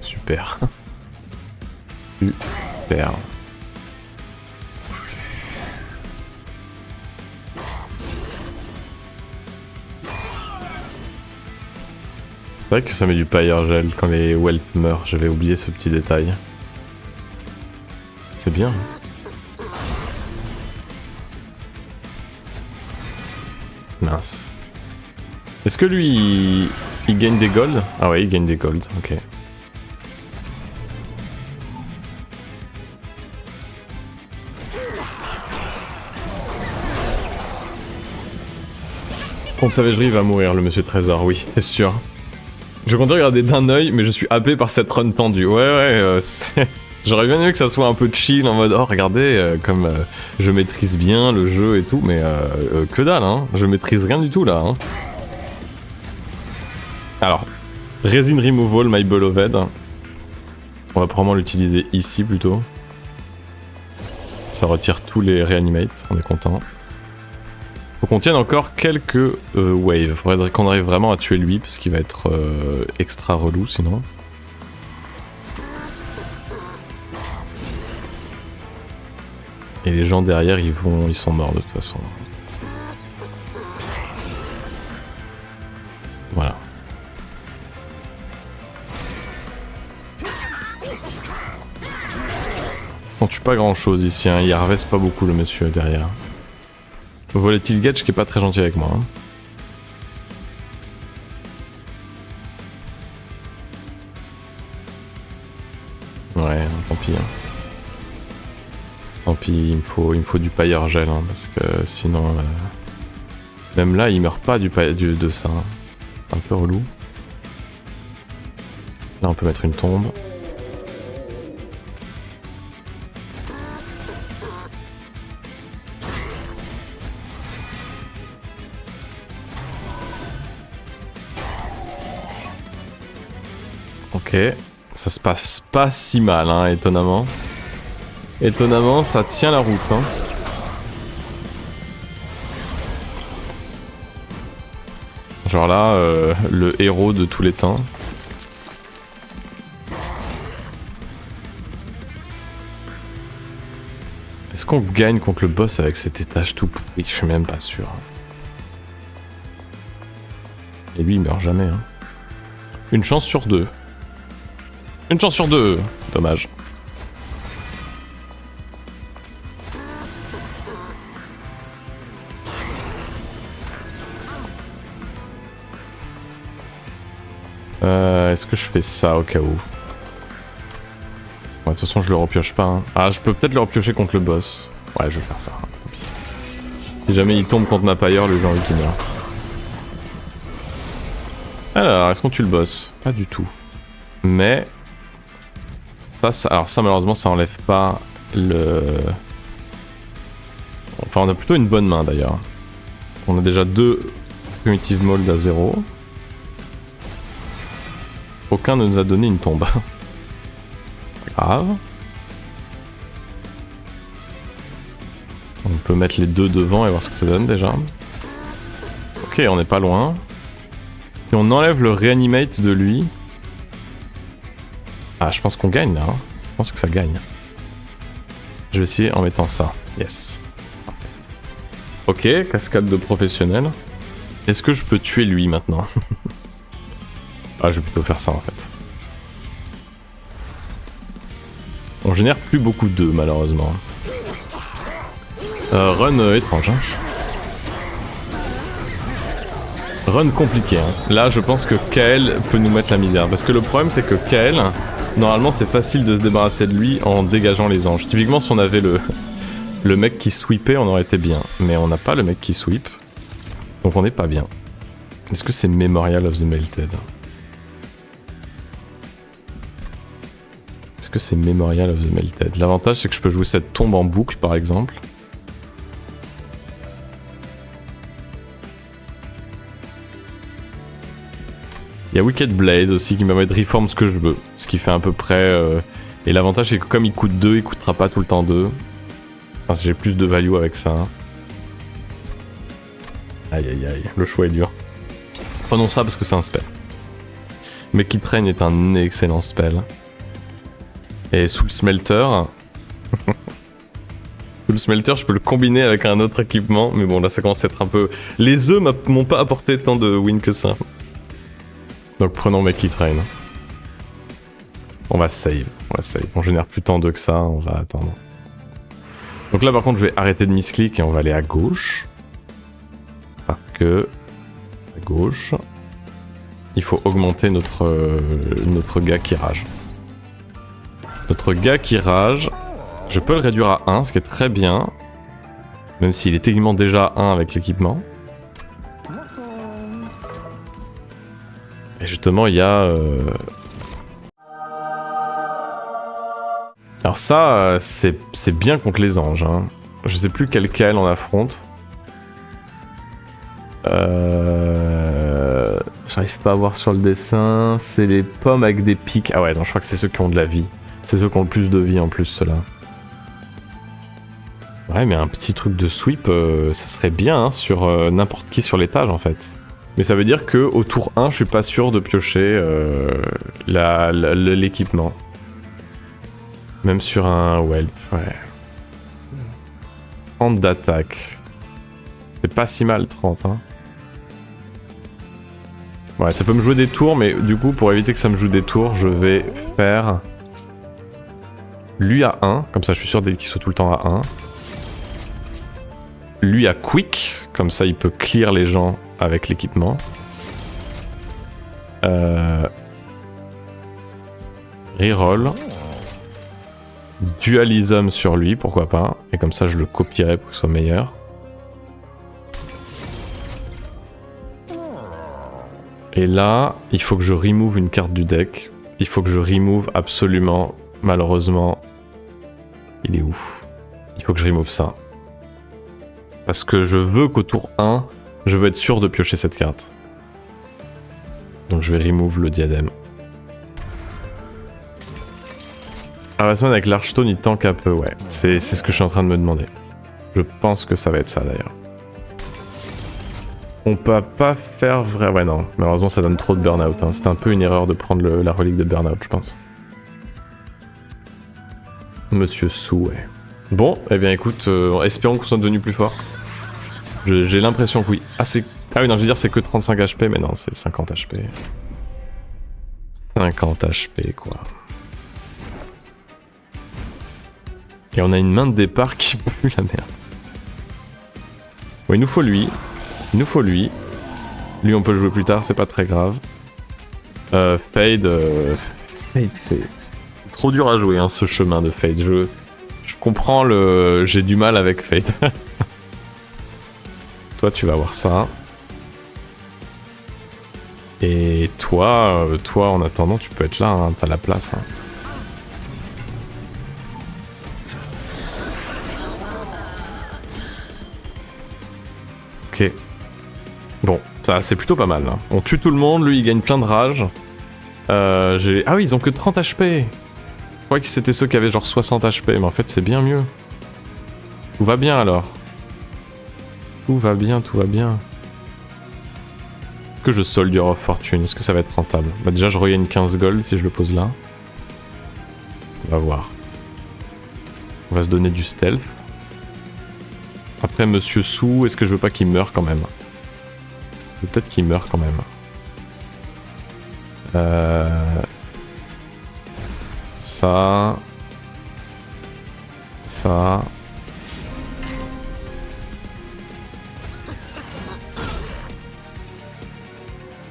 Speaker 1: Super. Super. C'est vrai que ça met du Pyre Gel quand les Whelp meurent, j'avais oublié ce petit détail. C'est bien. Mince. Est-ce que lui, il gagne des golds? Ah ouais, il gagne des golds, ok. Contre Savagerie, il va mourir, le monsieur Trésor, oui, c'est sûr. Je comptais regarder d'un œil, mais je suis happé par cette run tendue. Ouais, j'aurais bien aimé que ça soit un peu chill, en mode, oh regardez, comme je maîtrise bien le jeu et tout, mais que dalle, hein, je maîtrise rien du tout là. Hein. Alors, Resin Removal, My Beloved. On va probablement l'utiliser ici plutôt. Ça retire tous les Reanimates, on est content. Faut qu'on tienne encore quelques waves. Faudrait qu'on arrive vraiment à tuer lui, parce qu'il va être extra relou sinon. Et les gens derrière, ils sont morts de toute façon. Voilà. On tue pas grand chose ici, hein. Il harveste pas beaucoup le monsieur derrière. Volatile Gage qui est pas très gentil avec moi. Hein. Ouais, tant pis. Hein. Tant pis, il me faut du pailleur gel, hein, parce que sinon... Même là, il meurt pas de ça. Hein. C'est un peu relou. Là, on peut mettre une tombe. Ok, ça se passe pas si mal, hein, étonnamment. Étonnamment, ça tient la route. Hein. Genre là, le héros de tous les temps. Est-ce qu'on gagne contre le boss avec cet étage tout pourri? Je suis même pas sûr. Et lui, il meurt jamais. Hein. Une chance sur deux. Une chance sur deux. Dommage. Est-ce que je fais ça au cas où? Ouais, de toute façon, je le repioche pas. Hein. Ah, je peux peut-être le repiocher contre le boss. Ouais, je vais faire ça. Hein, tant pis. Si jamais il tombe contre ma pailleur, le genre qui meurt. Alors, est-ce qu'on tue le boss? Pas du tout. Mais... alors ça, malheureusement, ça enlève pas le... Enfin, on a plutôt une bonne main, d'ailleurs. On a déjà 2 Primitive Mold à 0. Aucun ne nous a donné une tombe. Grave. On peut mettre les 2 devant et voir ce que ça donne déjà. Ok, on n'est pas loin. Si on enlève le reanimate de lui... Ah, je pense qu'on gagne là. Hein. Je pense que ça gagne. Je vais essayer en mettant ça. Yes. Ok, cascade de professionnel. Est-ce que je peux tuer lui maintenant? Ah, je vais plutôt faire ça en fait. On génère plus beaucoup d'œufs malheureusement. Run étrange. Hein. Run compliqué. Hein. Là, je pense que Kael peut nous mettre la misère. Parce que le problème, c'est que Kael, normalement, c'est facile de se débarrasser de lui en dégageant les anges. Typiquement, si on avait le mec qui sweepait, on aurait été bien. Mais on n'a pas le mec qui sweep. Donc on n'est pas bien. Est-ce que c'est Memorial of the Melted? Est-ce que c'est Memorial of the Melted? L'avantage, c'est que je peux jouer cette tombe en boucle, par exemple. Il y a Wicked Blaze aussi qui me permet de reform ce que je veux. Ce qui fait à peu près... Et l'avantage, c'est que comme il coûte 2, il coûtera pas tout le temps 2. Enfin, j'ai plus de value avec ça. Aïe aïe aïe, le choix est dur. Prenons ça parce que c'est un spell. Mais Kit Rain est un excellent spell. Et sous le smelter... sous le smelter, je peux le combiner avec un autre équipement. Mais bon, là, ça commence à être un peu... Les œufs m'ont pas apporté tant de win que ça. Donc prenons mes Kit Rain. On va save. On génère plus tant d'œufs que ça, on va attendre. Donc là, par contre, je vais arrêter de misclick et on va aller à gauche. Parce que... à gauche... il faut augmenter notre gars qui rage. Notre gars qui rage, je peux le réduire à 1, ce qui est très bien. Même s'il est techniquement déjà à 1 avec l'équipement. Et justement, il y a... Alors ça, c'est bien contre les anges. Hein. Je sais plus quel on affronte. J'arrive pas à voir sur le dessin. C'est les pommes avec des pics. Ah ouais, non, je crois que c'est ceux qui ont de la vie. C'est ceux qui ont le plus de vie en plus, ceux-là. Ouais, mais un petit truc de sweep, ça serait bien hein, sur n'importe qui sur l'étage en fait. Mais ça veut dire que au tour 1, je suis pas sûr de piocher l'équipement. Même sur un whelp, ouais. 30 d'attaque. C'est pas si mal 30 hein. Ouais, ça peut me jouer des tours, mais du coup, pour éviter que ça me joue des tours, je vais faire lui à 1, comme ça je suis sûr qu'il soit tout le temps à 1. Lui à quick, comme ça il peut clear les gens avec l'équipement. Reroll. Dualism sur lui, pourquoi pas. Et comme ça je le copierai pour qu'il soit meilleur. Et là, il faut que je remove une carte du deck. Il faut que je remove absolument, malheureusement. Il est où? Il faut que je remove ça. Parce que je veux qu'au tour 1, je veux être sûr de piocher cette carte. Donc je vais remove le diadème. Harassment avec l'Archstone, il tank un peu, ouais. C'est ce que je suis en train de me demander. Je pense que ça va être ça d'ailleurs. On peut pas faire vrai... Ouais non, malheureusement ça donne trop de burn-out. Hein. C'était un peu une erreur de prendre la relique de burn-out, je pense. Monsieur Sou, ouais. Bon, eh bien écoute, espérons qu'on soit devenu plus fort. J'ai l'impression que oui. Ah oui non, je veux dire c'est que 35 HP, mais non, c'est 50 HP. 50 HP, quoi. Et on a une main de départ qui pue la merde. Bon, il nous faut lui. Il nous faut lui. Lui, on peut le jouer plus tard, c'est pas très grave. Fade, Fade, c'est trop dur à jouer, hein, ce chemin de Fade. Je comprends le... J'ai du mal avec Fade. Toi, tu vas avoir ça. Et toi, en attendant, tu peux être là, hein, t'as la place. Hein. Ok. Bon, ça c'est plutôt pas mal. Hein. On tue tout le monde, lui il gagne plein de rage. Ah oui, ils ont que 30 HP. Je croyais que c'était ceux qui avaient genre 60 HP, mais en fait c'est bien mieux. Tout va bien alors. Tout va bien, tout va bien. Est-ce que je Soldier of Fortune? Est-ce que ça va être rentable? Bah déjà je regagne 15 gold si je le pose là. On va voir. On va se donner du stealth. Après Monsieur Sou, est-ce que je veux pas qu'il meure quand même? Peut-être qu'il meurt quand même. Ça. Ça.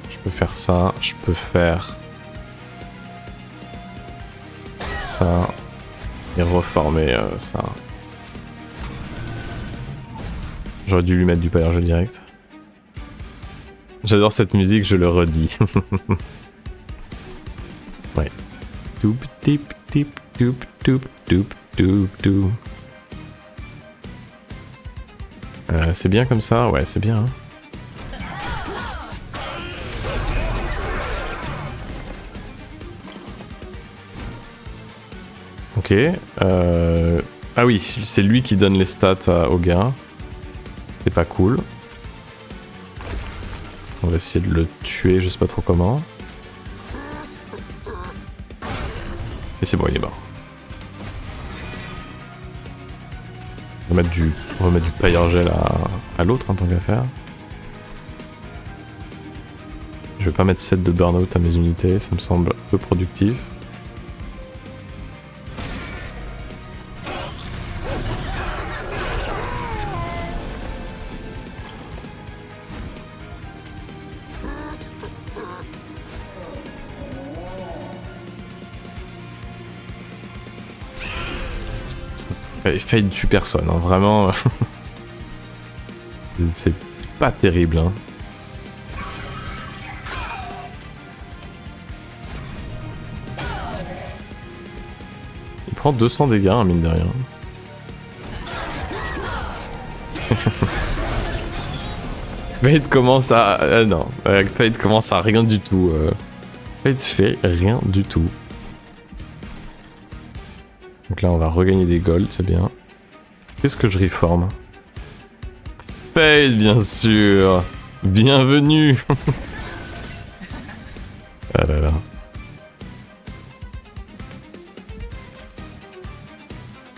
Speaker 1: Je peux faire ça. Je peux faire ça. Et reformer ça. J'aurais dû lui mettre du Pyre direct. J'adore cette musique, je le redis. Ouais. Toup tip tip toup toup toup toup toup. C'est bien comme ça, ouais, c'est bien. Hein. Ok. Ah oui, c'est lui qui donne les stats au gars. C'est pas cool. On va essayer de le tuer, je sais pas trop comment. Et c'est bon, il est mort. On va mettre du Pyre Gel à l'autre en tant qu'affaire. Je vais pas mettre 7 de burn-out à mes unités, ça me semble peu productif. Fade tue personne, hein, vraiment. C'est pas terrible. Hein. Il prend 200 dégâts, hein, mine de rien. Fade commence à... non, Fade commence à rien du tout. Fade fait rien du tout. Donc là, on va regagner des golds, c'est bien. Qu'est-ce que je reforme? Fade, bien sûr. Bienvenue. Ah là là.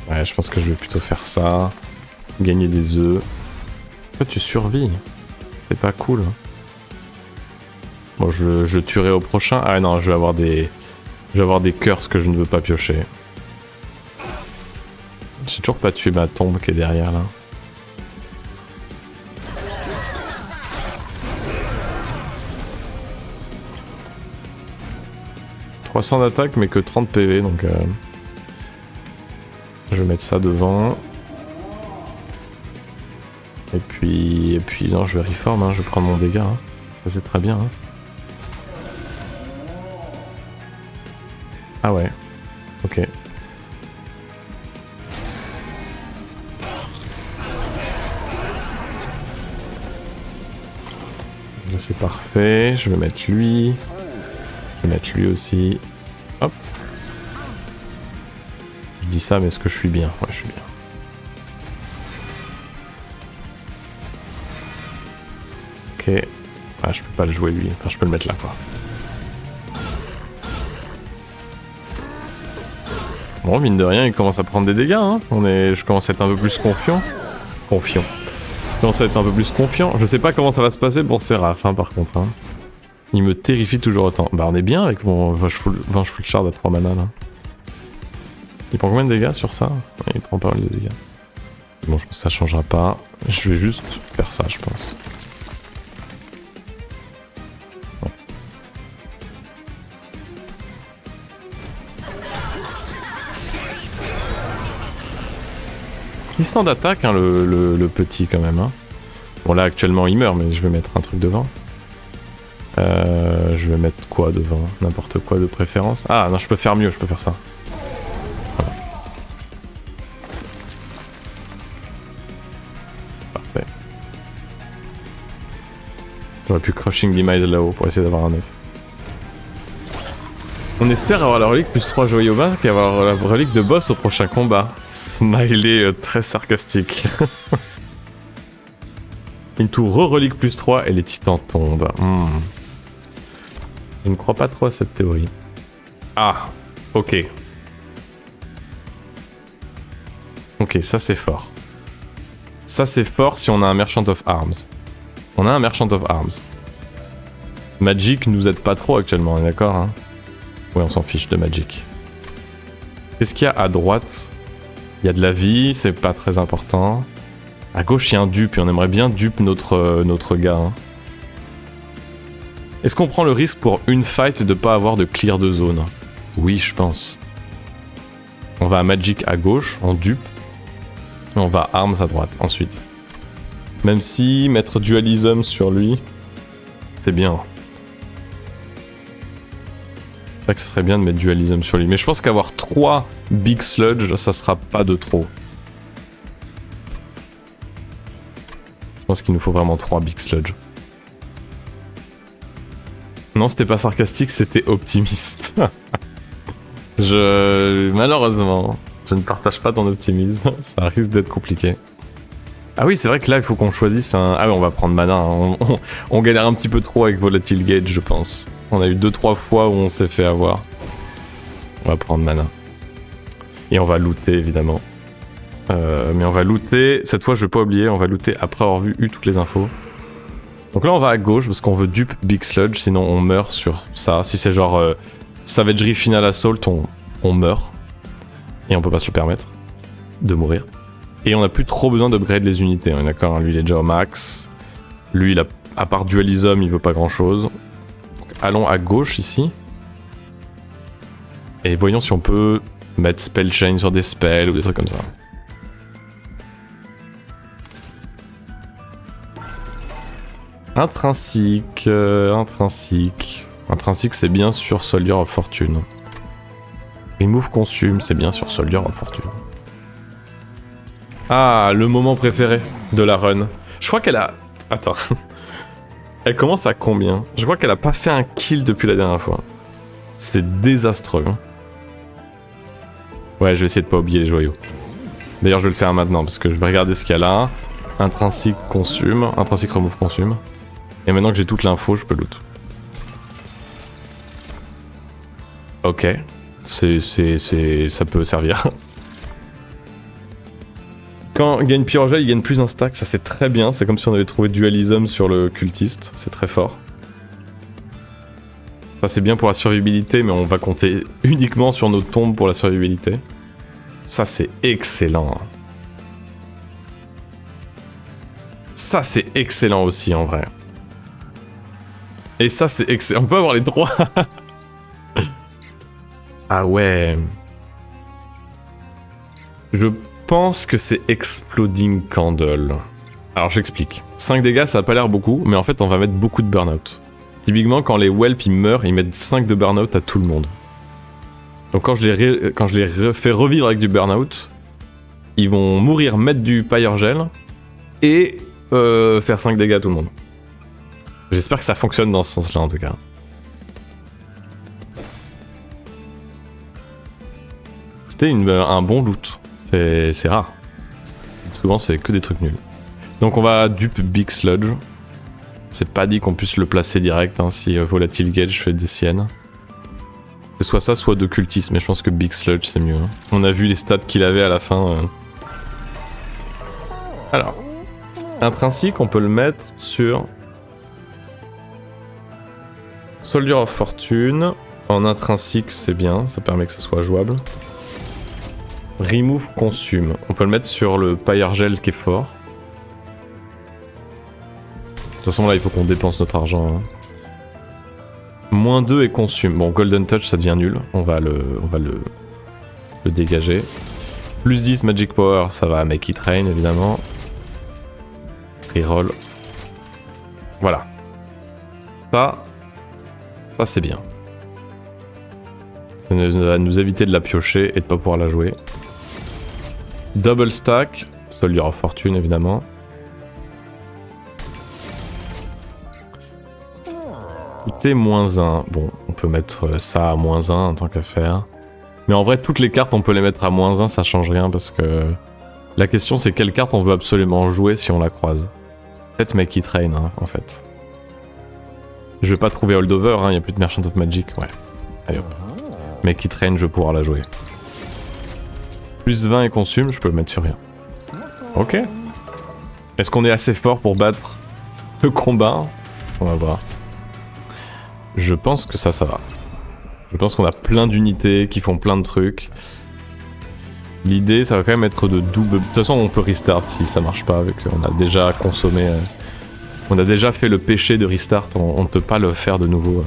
Speaker 1: Ouais, je pense que je vais plutôt faire ça. Gagner des œufs. Toi, tu survis. C'est pas cool. Bon, je tuerai au prochain. Ah non, je vais avoir des curses que je ne veux pas piocher. J'ai toujours pas tué ma tombe qui est derrière là. « 300 d'attaque mais que 30 PV donc je vais mettre ça devant. Et puis non, je vais reform, hein, je vais prendre mon dégât. Hein. Ça c'est très bien. Hein. Ah ouais, ok. Là c'est parfait, je vais mettre lui. Je vais mettre lui aussi. Hop. Je dis ça mais est-ce que je suis bien? Ouais, je suis bien. Ok. Ah, je peux pas le jouer lui. Enfin, je peux le mettre là quoi. Bon, mine de rien, il commence à prendre des dégâts. Hein. Je commence à être un peu plus confiant. Je commence à être un peu plus confiant. Je sais pas comment ça va se passer pour Seraph, hein, par contre. Hein. Il me terrifie toujours autant. Bah, on est bien avec mon 20 full shard à 3 mana là. Il prend combien de dégâts sur ça? Ouais, il prend pas mal de dégâts. Bon, je pense que ça changera pas. Je vais juste faire ça, je pense. Ouais. Il sent d'attaque, hein, le petit quand même. Hein. Bon, là actuellement il meurt, mais je vais mettre un truc devant. Je vais mettre quoi devant? N'importe quoi de préférence. Ah non, je peux faire mieux, je peux faire ça. Voilà. Parfait. J'aurais pu Crushing Demise là-haut pour essayer d'avoir un œuf. On espère avoir la relique plus 3 joyaux bas qu'avoir la relique de boss au prochain combat. Smiley très sarcastique. Into re-relique plus 3 et les titans tombent. Je ne crois pas trop à cette théorie. Ah, ok. Ok, ça c'est fort. Ça c'est fort si on a un Merchant of Arms. On a un Merchant of Arms. Magic nous aide pas trop actuellement, on est d'accord hein? Ouais, on s'en fiche de Magic. Qu'est-ce qu'il y a à droite? Il y a de la vie, c'est pas très important. À gauche, il y a un dupe et on aimerait bien dupe notre gars. Hein. Est-ce qu'on prend le risque pour une fight de pas avoir de clear de zone? Oui, je pense. On va à Magic à gauche, on dupe. Et on va à Arms à droite, ensuite. Même si mettre Dualism sur lui, c'est bien. C'est vrai que ce serait bien de mettre Dualism sur lui. Mais je pense qu'avoir 3 Big Sludge, ça sera pas de trop. Je pense qu'il nous faut vraiment 3 Big Sludge. Non, c'était pas sarcastique, c'était optimiste. Malheureusement, je ne partage pas ton optimisme. Ça risque d'être compliqué. Ah oui, c'est vrai que là, il faut qu'on choisisse un... Ah oui, on va prendre mana. Hein. On galère un petit peu trop avec Volatile Gauge, je pense. On a eu 2-3 fois où on s'est fait avoir. On va prendre mana. Et on va looter, évidemment. Mais on va looter... Cette fois, je vais pas oublier, on va looter après avoir eu toutes les infos. Donc là, on va à gauche parce qu'on veut dupe Big Sludge, sinon on meurt sur ça. Si c'est genre Savagery Final Assault, on meurt. Et on peut pas se le permettre de mourir. Et on n'a plus trop besoin d'upgrade les unités, hein, d'accord? Lui, il est déjà au max. Lui, à part Dualism, il veut pas grand-chose. Allons à gauche, ici. Et voyons si on peut mettre Spell Chain sur des spells ou des trucs comme ça. Intrinsique, intrinsique. Intrinsique, c'est bien sur Soldier of Fortune. Remove Consume, c'est bien sur Soldier of Fortune. Ah, le moment préféré de la run. Je crois qu'elle a... Attends. Elle commence à combien? Je crois qu'elle a pas fait un kill depuis la dernière fois. C'est désastreux. Ouais, je vais essayer de pas oublier les joyaux. D'ailleurs, je vais le faire maintenant parce que je vais regarder ce qu'il y a là. Intrinsique consume, intrinsique remove consume. Et maintenant que j'ai toute l'info, je peux loot. Ok. Ça peut servir. Quand il gagne pyrogel, il gagne plus un stack, ça c'est très bien. C'est comme si on avait trouvé dualism sur le cultiste, c'est très fort. Ça c'est bien pour la survivabilité, mais on va compter uniquement sur nos tombes pour la survivabilité. Ça c'est excellent. Ça c'est excellent aussi en vrai. Et ça c'est excellent. On peut avoir les trois. Ah ouais. Je pense que c'est Exploding Candle. Alors j'explique. 5 dégâts ça a pas l'air beaucoup, mais en fait on va mettre beaucoup de burn-out. Typiquement quand les whelps ils meurent, ils mettent 5 de burn-out à tout le monde. Donc quand je les fais revivre avec du burn-out, ils vont mourir, mettre du Pyrogel et faire 5 dégâts à tout le monde. J'espère que ça fonctionne dans ce sens-là en tout cas. C'était un bon loot. C'est rare. Souvent c'est que des trucs nuls. Donc on va dupe Big Sludge. C'est pas dit qu'on puisse le placer direct hein, si Volatile Gauge fait des siennes. C'est soit ça, soit de cultisme, mais je pense que Big Sludge c'est mieux. Hein. On a vu les stats qu'il avait à la fin. Alors, Intrinsique, on peut le mettre sur Soldier of Fortune. En intrinsique, c'est bien, ça permet que ça soit jouable. Remove Consume, on peut le mettre sur le Pyrogel qui est fort. De toute façon là il faut qu'on dépense notre argent. Hein. Moins 2 et consume. Bon, Golden Touch ça devient nul. On va le dégager. Plus 10 Magic Power, ça va make it rain évidemment. Reroll. Voilà. Ça c'est bien. Ça va nous éviter de la piocher et de pas pouvoir la jouer. Double stack. Soldier of Fortune évidemment. Coûter -1. Bon, on peut mettre ça à -1 en tant qu'à faire. Mais en vrai, toutes les cartes, on peut les mettre à -1, ça change rien parce que... La question, c'est quelle carte on veut absolument jouer si on la croise. Peut-être Make It Rain, hein, en fait. Je vais pas trouver Holdover, hein, y a plus de Merchant of Magic, ouais. Allez hop. Make It Rain, je vais pouvoir la jouer. Plus 20 et consume, je peux le mettre sur rien. Ok. Est-ce qu'on est assez fort pour battre le combat? On va voir. Je pense que ça va. Je pense qu'on a plein d'unités qui font plein de trucs. L'idée, ça va quand même être de double... De toute façon, on peut restart si ça marche pas. Avec... On a déjà consommé... On a déjà fait le péché de restart. On ne peut pas le faire de nouveau.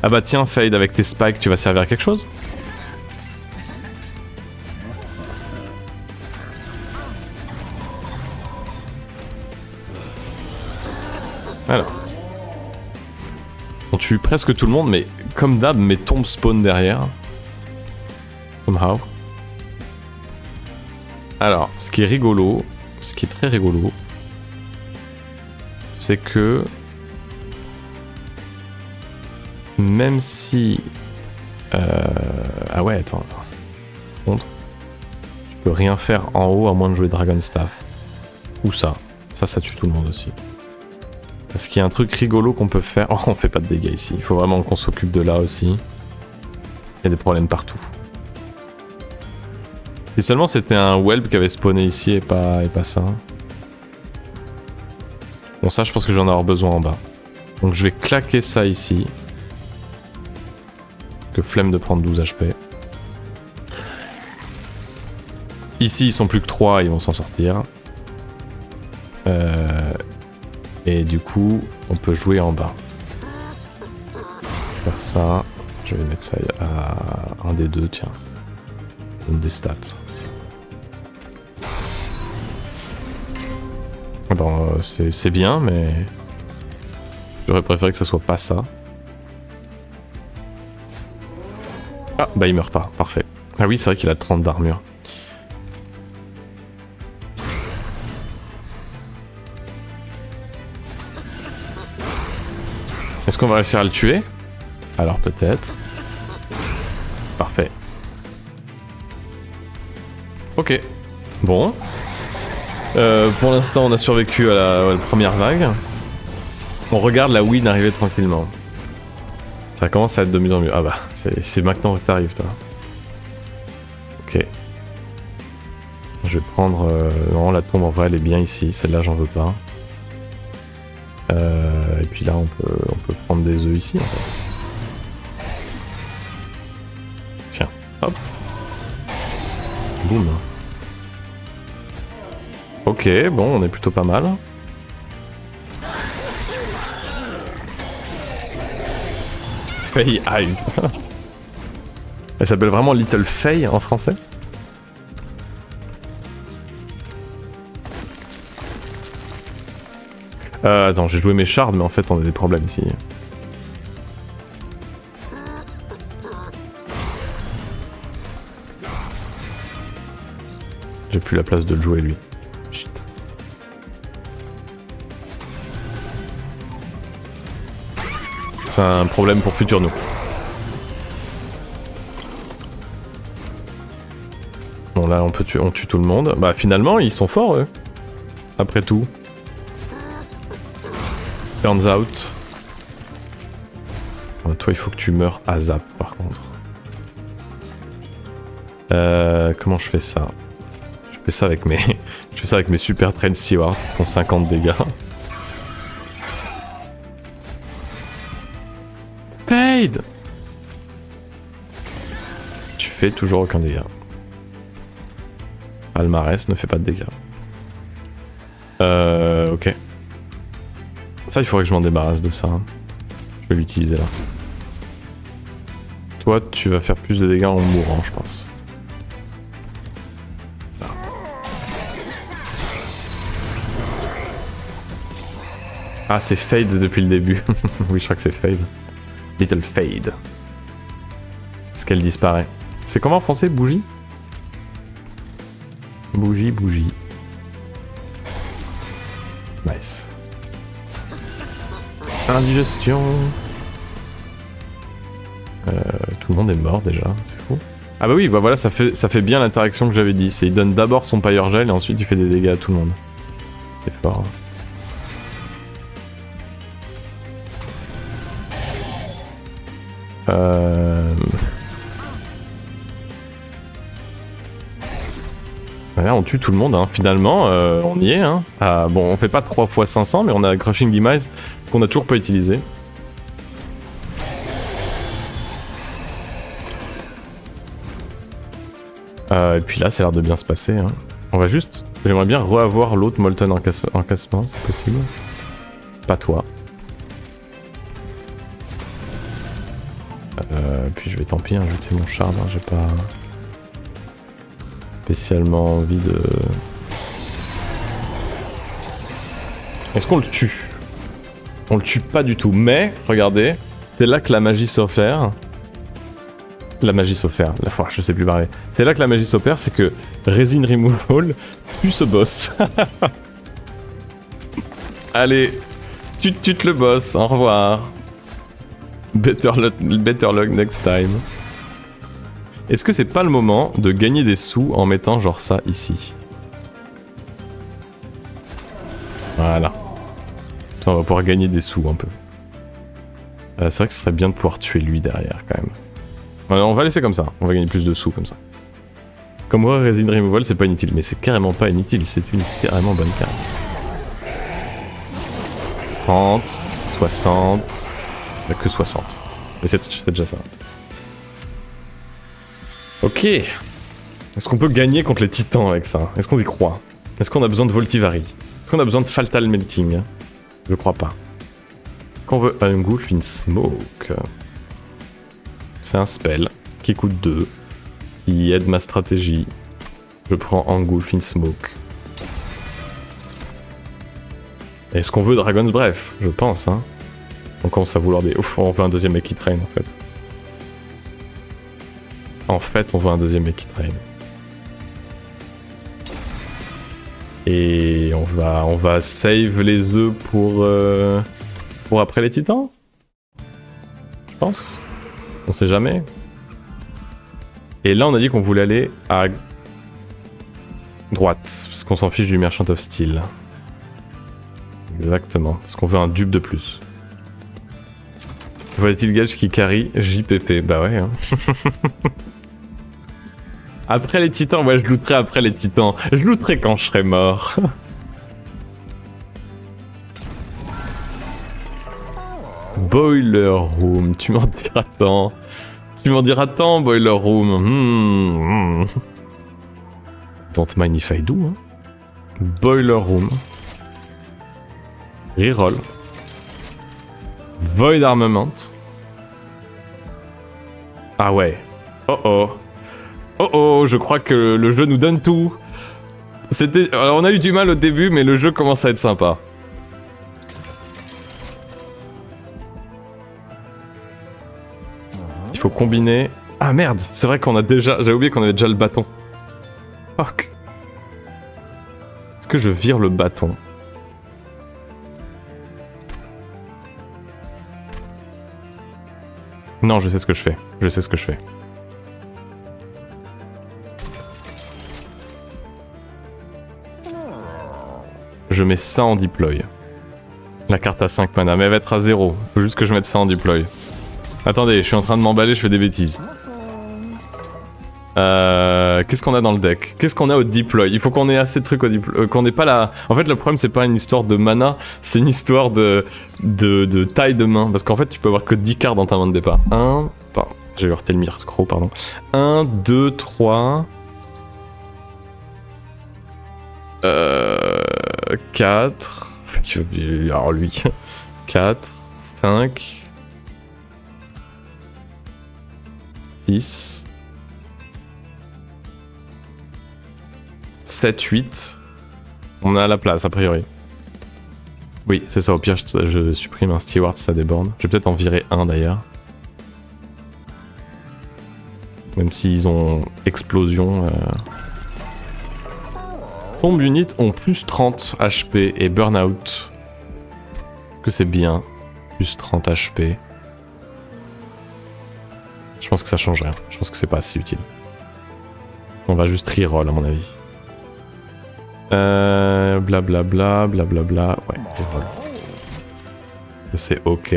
Speaker 1: Ah bah tiens, Fade, avec tes spikes, tu vas servir à quelque chose? Alors. On tue presque tout le monde, mais comme d'hab, mes tombes spawn derrière. Somehow. Alors, ce qui est très rigolo, c'est que même si... Ah ouais, attends. Par contre, tu peux rien faire en haut à moins de jouer Dragon Staff. Ou ça. Ça tue tout le monde aussi. Parce qu'il y a un truc rigolo qu'on peut faire... Oh, on fait pas de dégâts ici. Il faut vraiment qu'on s'occupe de là aussi. Il y a des problèmes partout. Si seulement c'était un whelp qui avait spawné ici et pas ça. Bon, ça, je pense que j'en ai avoir besoin en bas. Donc je vais claquer ça ici. Que flemme de prendre 12 HP. Ici, ils sont plus que 3, ils vont s'en sortir. Et du coup, on peut jouer en bas. Faire ça. Je vais mettre ça à un des deux, tiens. Une des stats. Bon, c'est bien, mais... J'aurais préféré que ça soit pas ça. Ah, bah il meurt pas, parfait. Ah oui, c'est vrai qu'il a 30 d'armure. Est-ce qu'on va réussir à le tuer? Alors peut-être. Parfait. Ok. Bon. Pour l'instant, on a survécu à la première vague. On regarde la win arriver tranquillement. Ça commence à être de mieux en mieux. Ah bah, c'est maintenant que t'arrives, toi. Ok. Je vais prendre... non, la tombe en vrai elle est bien ici, celle-là j'en veux pas. Et puis là on peut prendre des œufs ici en fait. Tiens, hop. Boum. Ok, bon, on est plutôt pas mal. Faye Hype. Elle s'appelle vraiment Little Faye en français? Attends, j'ai joué mes shards, mais en fait on a des problèmes ici. J'ai plus la place de le jouer lui. Shit. C'est un problème pour futur nous. Bon là on tue tout le monde. Bah finalement ils sont forts eux. Après tout. Turns out. Oh, toi il faut que tu meurs à zap par contre. Comment je fais ça? Je fais ça avec mes... je fais ça avec mes super train stewards qui font 50 dégâts. Fade! Tu fais toujours aucun dégât. Palmarès ne fait pas de dégâts. Ok. Ça, il faudrait que je m'en débarrasse de ça. Hein. Je vais l'utiliser là. Toi, tu vas faire plus de dégâts en mourant, je pense. Là. Ah, c'est Fade depuis le début. Oui, je crois que c'est Fade. Little Fade. Parce qu'elle disparaît. C'est comment en français, bougie? Bougie, bougie. Nice. Indigestion. Tout le monde est mort déjà, c'est fou. Ah bah oui, bah voilà, ça fait bien l'interaction que j'avais dit. C'est il donne d'abord son Pyre Gel et ensuite il fait des dégâts à tout le monde. C'est fort. Ouais, on tue tout le monde, hein. Finalement, on y est. Hein. Ah, bon, on fait pas 3 x 500, mais on a Crushing Demise qu'on a toujours pas utilisé. Et puis là, ça a l'air de bien se passer. Hein. On va juste... J'aimerais bien re-avoir l'autre Molten Encassement, c'est possible. Pas toi. Puis je vais tant pis, hein, c'est mon shard, hein, j'ai pas spécialement envie de... Est-ce qu'on le tue? On le tue pas du tout, mais regardez, c'est là que la magie s'opère. La magie s'opère, la fois, je sais plus parler. C'est là que la magie s'opère, c'est que Resin Removal tue ce boss. Allez, tu le boss, au revoir. Better luck next time. Est-ce que c'est pas le moment de gagner des sous en mettant genre ça ici? Voilà. On va pouvoir gagner des sous un peu. C'est vrai que ce serait bien de pouvoir tuer lui derrière quand même. On va laisser comme ça, on va gagner plus de sous comme ça. Comme moi, Resin Removal c'est pas inutile, mais c'est carrément pas inutile, c'est une carrément bonne carte. 30, 60... Il n'y a que 60. Mais c'est déjà ça. Ok. Est-ce qu'on peut gagner contre les titans avec ça? Est-ce qu'on y croit? Est-ce qu'on a besoin de Voltivari? Est-ce qu'on a besoin de Fatal Melting? Je crois pas. Est-ce qu'on veut Engulfing Smoke? C'est un spell qui coûte 2, qui aide ma stratégie. Je prends Engulfing Smoke. Est-ce qu'on veut Dragon's Breath? Je pense, hein. On commence à vouloir des... Ouf, on veut un deuxième mec qui traîne, en fait. En fait, on veut un deuxième mec qui traîne. Et on va save les œufs pour après les titans? Je pense. On sait jamais. Et là, on a dit qu'on voulait aller à droite, parce qu'on s'en fiche du Merchant of Steel. Exactement, parce qu'on veut un dupe de plus. Volatile Gage qui carry JPP. Bah ouais, hein. Après les titans, ouais, je looterai après les titans. Je looterai quand je serai mort. Boiler Room, tu m'en diras tant. Tu m'en diras tant, Boiler Room. Don't mind if I do. Hein. Boiler Room. Reroll. Void Armament. Ah ouais. Oh oh. Oh oh, je crois que le jeu nous donne tout. Alors on a eu du mal au début, mais le jeu commence à être sympa. Il faut combiner... Ah merde, c'est vrai qu'on a déjà... J'avais oublié qu'on avait déjà le bâton. Fuck. Est-ce que je vire le bâton? Non, je sais ce que je fais. Je sais ce que je fais. Je mets ça en deploy. La carte à 5 mana, mais elle va être à 0. Faut juste que je mette ça en deploy. Attendez, je suis en train de m'emballer, je fais des bêtises. Qu'est-ce qu'on a dans le deck? Qu'est-ce qu'on a au deploy? Il faut qu'on ait assez de trucs au deploy. Qu'on ait pas la... En fait, le problème, c'est pas une histoire de mana, c'est une histoire de taille de main. Parce qu'en fait, tu peux avoir que 10 cartes dans ta main de départ. J'ai heurté le micro, pardon. 1, 2, 3... 4... Alors lui... 4... 5... 6... 7, 8... On a la place, a priori. Oui, c'est ça, au pire, je supprime un steward si ça déborde. Je vais peut-être en virer un, d'ailleurs. Même s'ils ont explosion... Tomb unit ont plus 30 HP et burnout. Est-ce que c'est bien? Plus 30 HP. Je pense que ça change rien. Je pense que c'est pas assez utile. On va juste reroll à mon avis. Blablabla, blablabla. Ouais, reroll. C'est ok.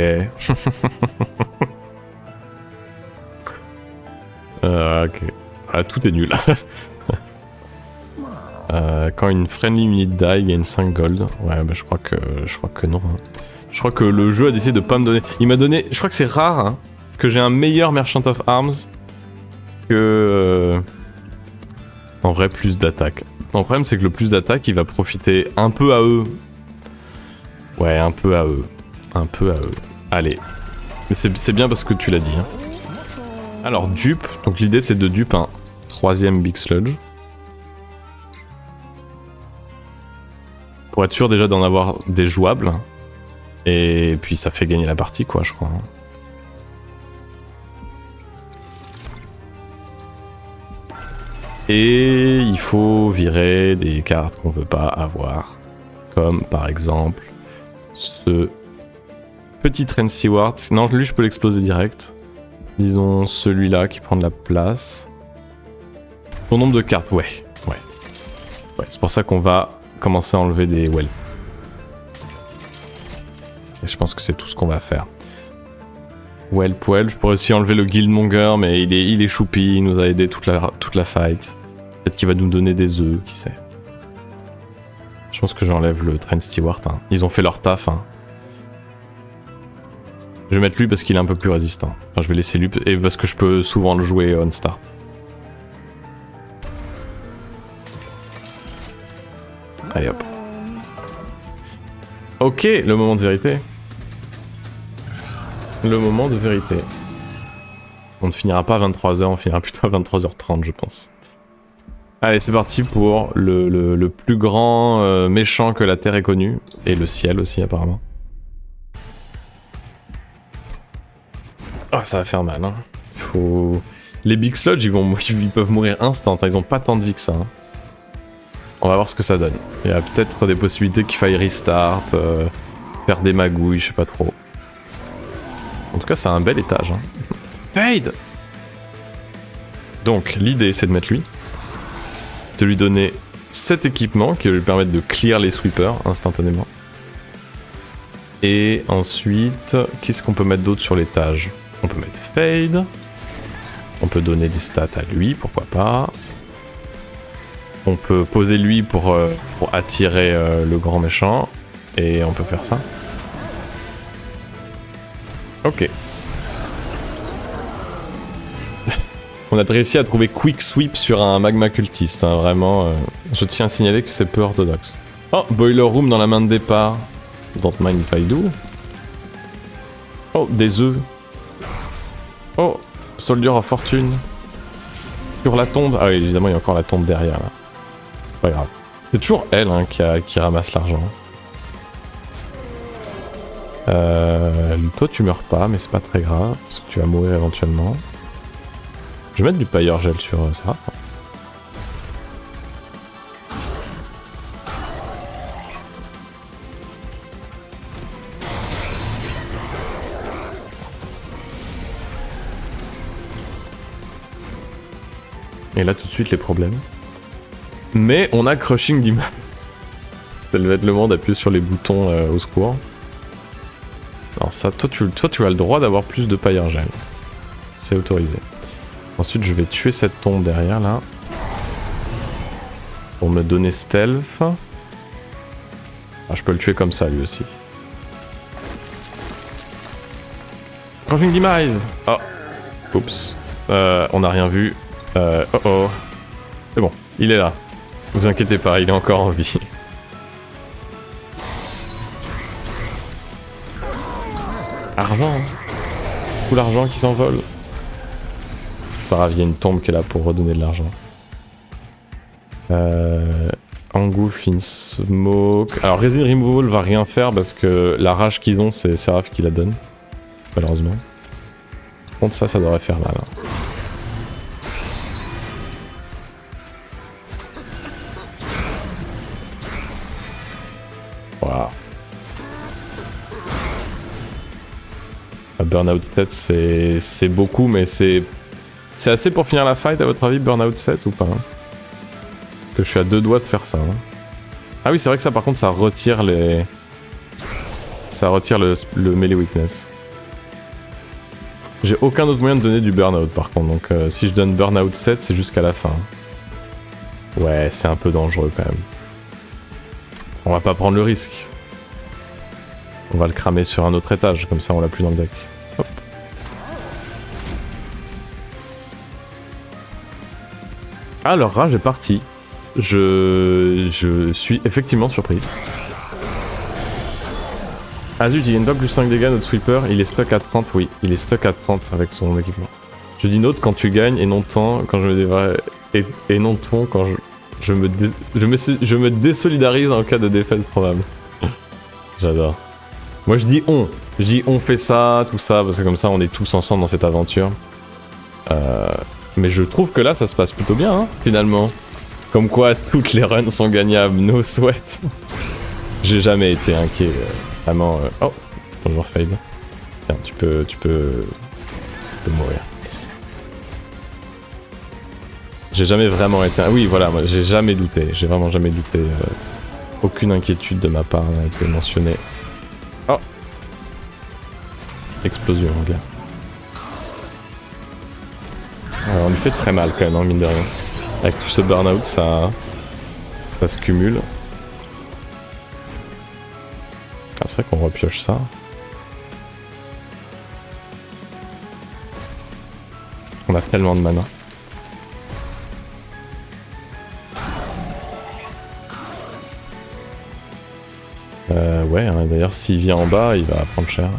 Speaker 1: Ok. Ah, tout est nul. Quand une friendly unit die, il gagne 5 gold. Ouais, bah je crois que non. Hein. Je crois que le jeu a décidé de pas me donner... Il m'a donné... Je crois que c'est rare hein, que j'ai un meilleur Merchant of Arms que... En vrai, plus d'attaque. Le problème, c'est que le plus d'attaque, il va profiter un peu à eux. Ouais, un peu à eux. Un peu à eux. Allez. Mais c'est bien parce que tu l'as dit. Hein. Alors, dupe. Donc l'idée, c'est de dupe un 3ème Big Sludge. Pour être sûr déjà d'en avoir des jouables. Et puis ça fait gagner la partie quoi je crois. Et il faut virer des cartes qu'on veut pas avoir. Comme par exemple ce petit Train Steward. Non lui je peux l'exploser direct. Disons celui-là qui prend de la place. Ton nombre de cartes, ouais. Ouais, c'est pour ça qu'on va commencer à enlever des wells. Et je pense que c'est tout ce qu'on va faire. Well poil, je pourrais aussi enlever le Guildmonger, mais il est choupi, il nous a aidé toute la fight. Peut-être qu'il va nous donner des œufs, qui sait. Je pense que j'enlève le Train Steward. Hein. Ils ont fait leur taf. Hein. Je vais mettre lui parce qu'il est un peu plus résistant. Enfin, je vais laisser lui, et parce que je peux souvent le jouer on start. Allez hop. Ok, le moment de vérité. Le moment de vérité. On ne finira pas à 23h, on finira plutôt à 23h30 je pense. Allez c'est parti pour le plus grand méchant que la Terre ait connu. Et le ciel aussi apparemment. Ah ça va faire mal hein. Faut... Les Big Sludge ils peuvent mourir instant, hein. Ils ont pas tant de vie que ça. Hein. On va voir ce que ça donne. Il y a peut-être des possibilités qu'il faille restart, faire des magouilles, je sais pas trop. En tout cas, c'est un bel étage. Hein. Fade. Donc, l'idée, c'est de mettre lui. De lui donner cet équipement qui va lui permettre de clear les sweepers instantanément. Et ensuite, qu'est-ce qu'on peut mettre d'autre sur l'étage? On peut mettre Fade. On peut donner des stats à lui, pourquoi pas. On peut poser lui pour attirer le grand méchant. Et on peut faire ça. Ok. On a réussi à trouver Quick Sweep sur un magma cultiste, hein, vraiment. Je tiens à signaler que c'est peu orthodoxe. Oh, Boiler Room dans la main de départ. Don't mind if I do. Oh, des œufs. Oh, Soldier of Fortune. Sur la tombe. Ah oui, évidemment, il y a encore la tombe derrière, là. C'est pas grave. C'est toujours elle hein, qui ramasse l'argent. Toi, tu meurs pas, mais c'est pas très grave, parce que tu vas mourir éventuellement. Je vais mettre du pailleur gel sur ça. Et là, tout de suite, les problèmes. Mais on a Crushing Demise. Ça va être le moment d'appuyer sur les boutons au secours. Alors ça, toi, tu as le droit d'avoir plus de pailleur gel. C'est autorisé. Ensuite, je vais tuer cette tombe derrière, là. Pour me donner stealth. Ah, je peux le tuer comme ça, lui aussi. Crushing Demise. Oh. Oups. On n'a rien vu. Oh oh. C'est bon, il est là. Vous inquiétez pas, il est encore en vie. Argent. Tout l'argent qui s'envole. Pas grave, il y a une tombe qui est là pour redonner de l'argent. Angouche in Smoke. Alors Resin Removal va rien faire parce que la rage qu'ils ont, c'est Seraph qui la donne. Malheureusement. Par contre, ça devrait faire mal. Hein. Voilà. Burnout 7, c'est beaucoup, mais c'est assez pour finir la fight, à votre avis, Burnout 7 ou pas hein? Que je suis à 2 doigts de faire ça. Hein. Ah oui, c'est vrai que ça, par contre, ça retire les... Ça retire le melee weakness. J'ai aucun autre moyen de donner du Burnout, par contre. Donc, si je donne Burnout 7, c'est jusqu'à la fin. Ouais, c'est un peu dangereux, quand même. On va pas prendre le risque. On va le cramer sur un autre étage, comme ça on l'a plus dans le deck. Hop. Ah, leur rage est parti. Je suis effectivement surpris. Ah zut, il gagne pas plus 5 dégâts notre sweeper, il est stuck à 30, oui, il est stuck à 30 avec son équipement. Je dis note quand tu gagnes et non tant quand je me dévare... et non ton quand je me désolidarise en cas de défaite probable. J'adore. Moi je dis on fait ça, tout ça, parce que comme ça on est tous ensemble dans cette aventure. Mais je trouve que là ça se passe plutôt bien, hein, finalement. Comme quoi toutes les runs sont gagnables, no sweat. J'ai jamais été inquiet, vraiment... Oh, bonjour Fade. Tiens, tu peux mourir. J'ai jamais vraiment été... Oui, voilà, moi j'ai jamais douté, j'ai vraiment jamais douté. Aucune inquiétude de ma part n'a été mentionnée. Oh. Explosion, gars. Alors, on lui fait très mal quand même, hein, mine de rien. Avec tout ce burn-out, ça se cumule. Ah, c'est vrai qu'on repioche ça. On a tellement de mana. Ouais, hein, d'ailleurs s'il vient en bas, il va prendre cher.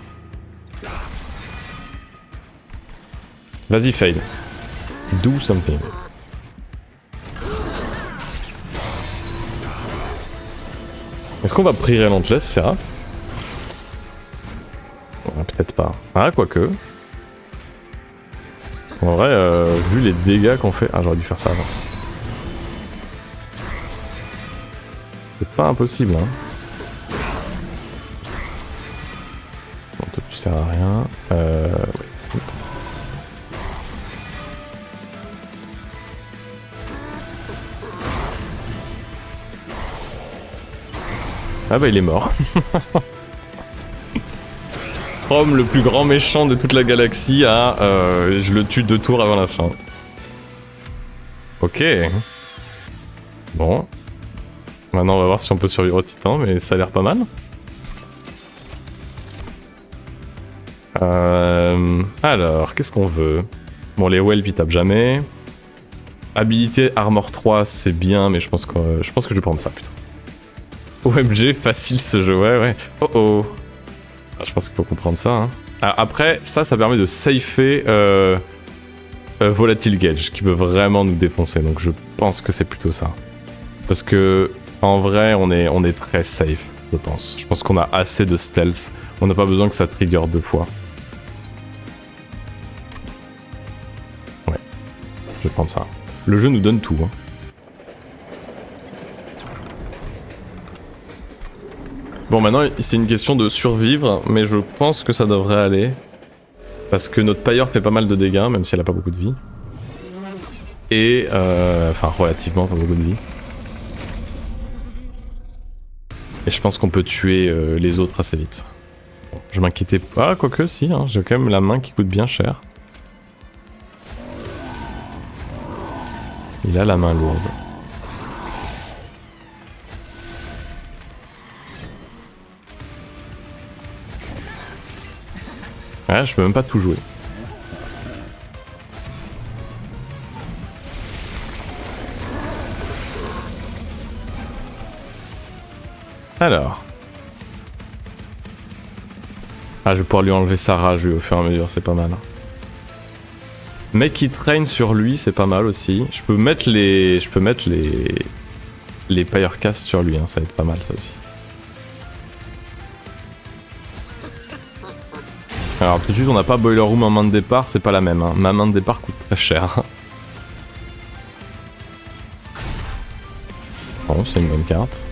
Speaker 1: Vas-y Fade. Do something. Est-ce qu'on va prier Relentless, Seraph? Peut-être pas. Ah, quoique. En vrai, vu les dégâts qu'on fait... Ah, j'aurais dû faire ça avant. C'est pas impossible, hein. Bon, toi, tu sers à rien. Ouais. Ah bah il est mort. From, le plus grand méchant de toute la galaxie, à je le tue 2 tours avant la fin. Ok. Bon. Maintenant, on va voir si on peut survivre au titan, mais ça a l'air pas mal. Alors, qu'est-ce qu'on veut? Bon, les Whelp, ils tapent jamais. Habilité Armor 3, c'est bien, mais je pense que je vais prendre ça plutôt. OMG, facile ce jeu, ouais. Oh oh. Ah, je pense qu'il faut comprendre ça. Hein. Ah, après, ça permet de safer Volatile Gauge, qui peut vraiment nous défoncer. Donc je pense que c'est plutôt ça. Parce que, en vrai, on est très safe, je pense. Je pense qu'on a assez de stealth. On n'a pas besoin que ça trigger 2 fois. Ouais, je vais prendre ça. Le jeu nous donne tout. Hein. Bon, maintenant, c'est une question de survivre, mais je pense que ça devrait aller. Parce que notre Pyre fait pas mal de dégâts, même si elle a pas beaucoup de vie. Et, enfin, relativement pas beaucoup de vie. Et je pense qu'on peut tuer les autres assez vite. Bon, je m'inquiétais pas, quoique si, hein, j'ai quand même la main qui coûte bien cher. Il a la main lourde. Ouais, je peux même pas tout jouer. Alors. Ah, je vais pouvoir lui enlever sa rage au fur et à mesure, c'est pas mal. Mec qui traîne sur lui, c'est pas mal aussi. Je peux mettre les Pyrecast sur lui, hein, ça va être pas mal ça aussi. Alors tout de suite on n'a pas Boiler Room en main de départ, c'est pas la même. Hein. Ma main de départ coûte très cher. Bon, c'est une bonne carte.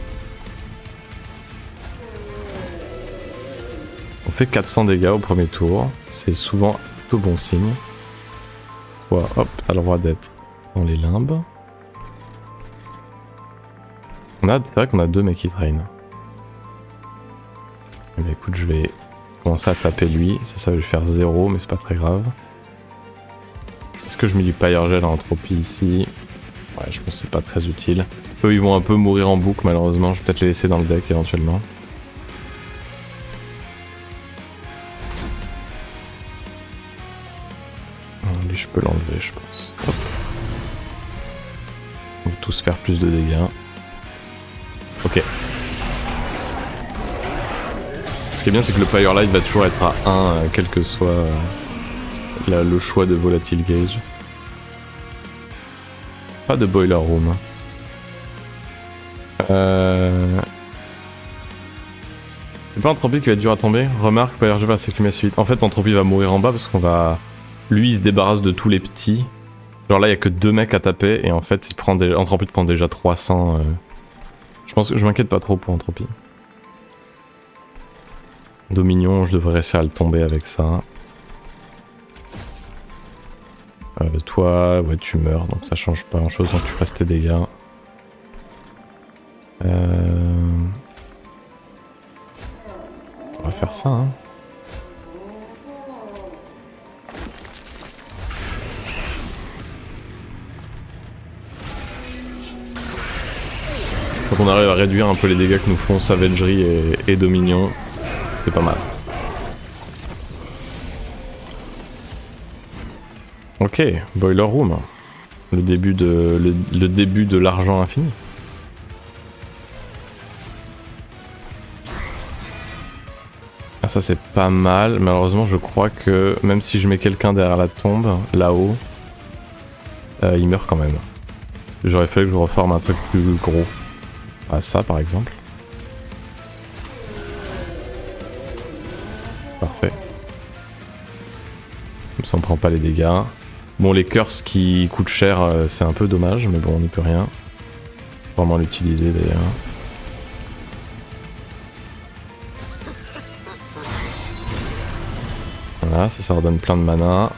Speaker 1: On fait 400 dégâts au premier tour, c'est souvent plutôt bon signe. Toi, hop, t'as le droit d'être dans les limbes. C'est vrai qu'on a 2 mecs qui traînent. Eh bien, écoute, je vais commencer à taper lui. Ça va lui faire 0, mais c'est pas très grave. Est-ce que je mets du Pyre Gel en entropie ici? Ouais, je pense que c'est pas très utile. Eux, ils vont un peu mourir en boucle, malheureusement. Je vais peut-être les laisser dans le deck éventuellement. Lui, je peux l'enlever, je pense. Hop. On va tous faire plus de dégâts. Ok. Ce qui est bien, c'est que le Pyre Light va toujours être à 1, quel que soit le choix de Volatile Gauge. Pas de Boiler Room. C'est pas Entropie qui va être dur à tomber. Remarque, Pyre Gel va s'éclumer assez vite. En fait, Entropie va mourir en bas parce qu'on va... Lui, il se débarrasse de tous les petits. Genre là, il y a que 2 mecs à taper et en fait, Entropie prend déjà 300. Je pense que je m'inquiète pas trop pour Entropie. Dominion, je devrais réussir à le tomber avec ça. Toi, ouais, tu meurs, donc ça change pas grand chose, donc tu fasses tes dégâts. On va faire ça, hein. Quand on arrive à réduire un peu les dégâts que nous font Savagery et Dominion, c'est pas mal. Ok, Boiler Room. Le début de l'argent infini. Ah, ça c'est pas mal. Malheureusement, je crois que même si je mets quelqu'un derrière la tombe, là-haut, il meurt quand même. J'aurais fallu que je reforme un truc plus gros. Ah, ça par exemple. Parfait. Comme ça on prend pas les dégâts. Bon, les curses qui coûtent cher, c'est un peu dommage, mais bon, on n'y peut rien. Faut vraiment l'utiliser d'ailleurs. Voilà, ça redonne plein de mana.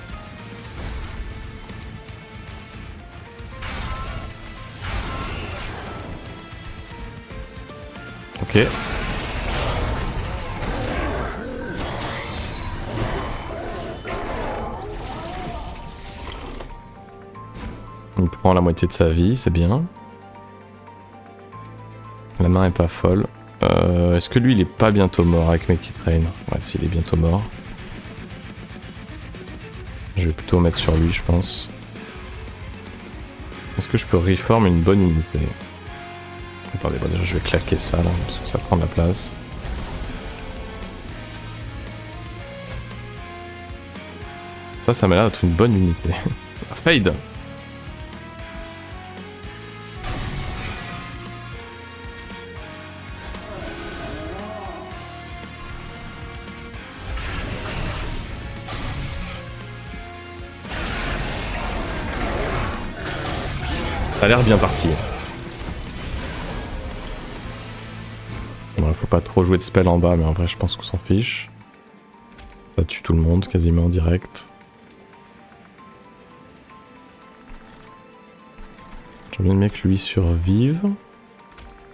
Speaker 1: Ok. prend la moitié de sa vie, c'est bien. La main est pas folle. Est-ce que lui il est pas bientôt mort avec Make It Rain? Ouais, s'il est bientôt mort. Je vais plutôt mettre sur lui, je pense. Est-ce que je peux reform une bonne unité? Attendez, bon, déjà je vais claquer ça là, parce que ça prend de la place. Ça m'a l'air d'être une bonne unité. Fade! Ça a l'air bien parti. Bon, faut pas trop jouer de spell en bas, mais en vrai, je pense qu'on s'en fiche. Ça tue tout le monde, quasiment direct. J'aimerais bien que lui survive.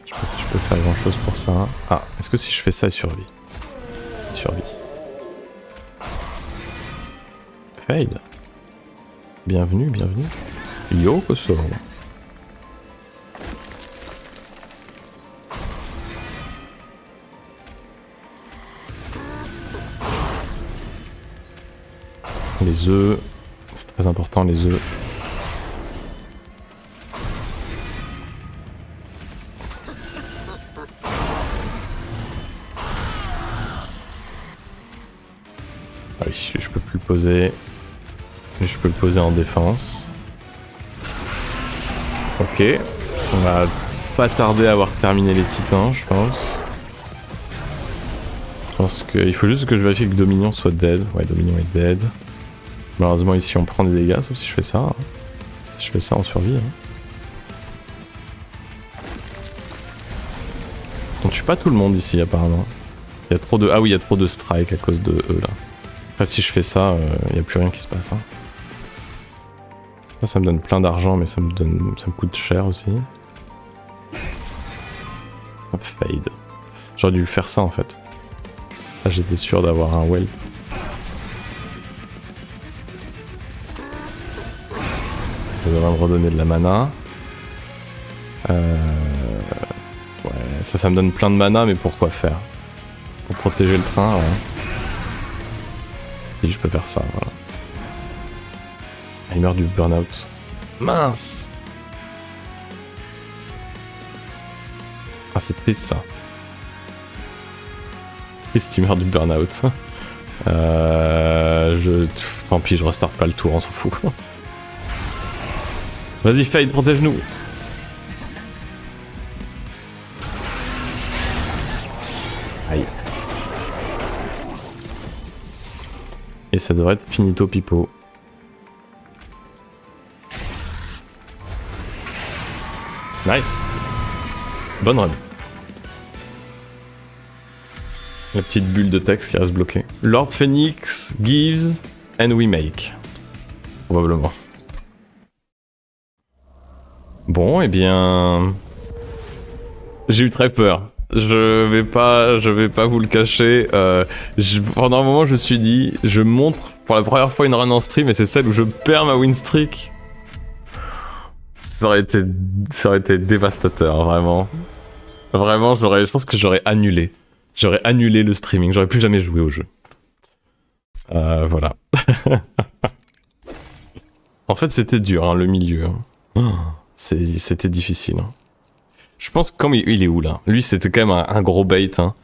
Speaker 1: Je sais pas si je peux faire grand chose pour ça. Ah, est-ce que si je fais ça, il survit? Il survit. Fade. Bienvenue, bienvenue. Yo, Koso. Les œufs, c'est très important les œufs. Ah oui, je peux plus le poser. Je peux le poser en défense. Ok, on va pas tarder à avoir terminé les titans, je pense. Je pense qu'il faut juste que je vérifie que Dominion soit dead. Ouais, Dominion est dead. Malheureusement ici on prend des dégâts, sauf si je fais ça. Hein. Si je fais ça on survit. Hein. On tue pas tout le monde ici apparemment. Il y a trop de... Ah oui, il y a trop de strike à cause de eux là. Après si je fais ça, il n'y a plus rien qui se passe. Hein. Ça me donne plein d'argent mais ça me coûte cher aussi. Fade. J'aurais dû faire ça en fait. Là j'étais sûr d'avoir un well. Ça devrait me redonner de la mana. Ouais, ça me donne plein de mana, mais pour quoi faire? Pour protéger le train, ouais. Si je peux faire ça, voilà. Ah, il meurt du burn-out. Mince! Ah, c'est triste ça. Triste, il meurt du burn-out. Tant pis, je restarte pas le tour, on s'en fout. Vas-y, Fade, protège-nous. Aïe. Et ça devrait être finito pipo. Nice. Bonne run. La petite bulle de texte qui reste bloquée. Lord Phoenix gives and we make. Probablement. Bon, eh bien... J'ai eu très peur. Je vais pas vous le cacher. Pendant un moment, je me suis dit, je montre pour la première fois une run en stream et c'est celle où je perds ma win streak. Ça aurait été dévastateur, vraiment. Vraiment, je pense que j'aurais annulé. J'aurais annulé le streaming. J'aurais plus jamais joué au jeu. Voilà. En fait, c'était dur, hein, le milieu. C'était difficile. Hein. Je pense que comme il est où là? Lui c'était quand même un gros bait. Hein.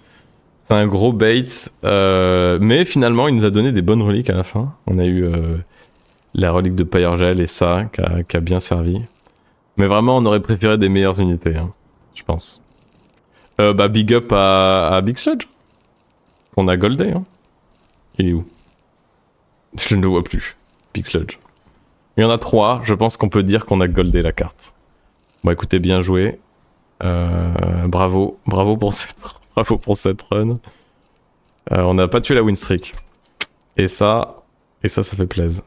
Speaker 1: C'est un gros bait. Mais finalement il nous a donné des bonnes reliques à la fin. On a eu la relique de Pyrgel et ça qui a bien servi. Mais vraiment on aurait préféré des meilleures unités. Hein, je pense. Bah big up à Big Sludge. Qu'on a goldé. Hein. Il est où? Je ne le vois plus. Big Sludge. Il y en a 3, je pense qu'on peut dire qu'on a goldé la carte. Bon écoutez, bien joué. Bravo pour cette run. On n'a pas tué la win streak. Et ça fait plaisir.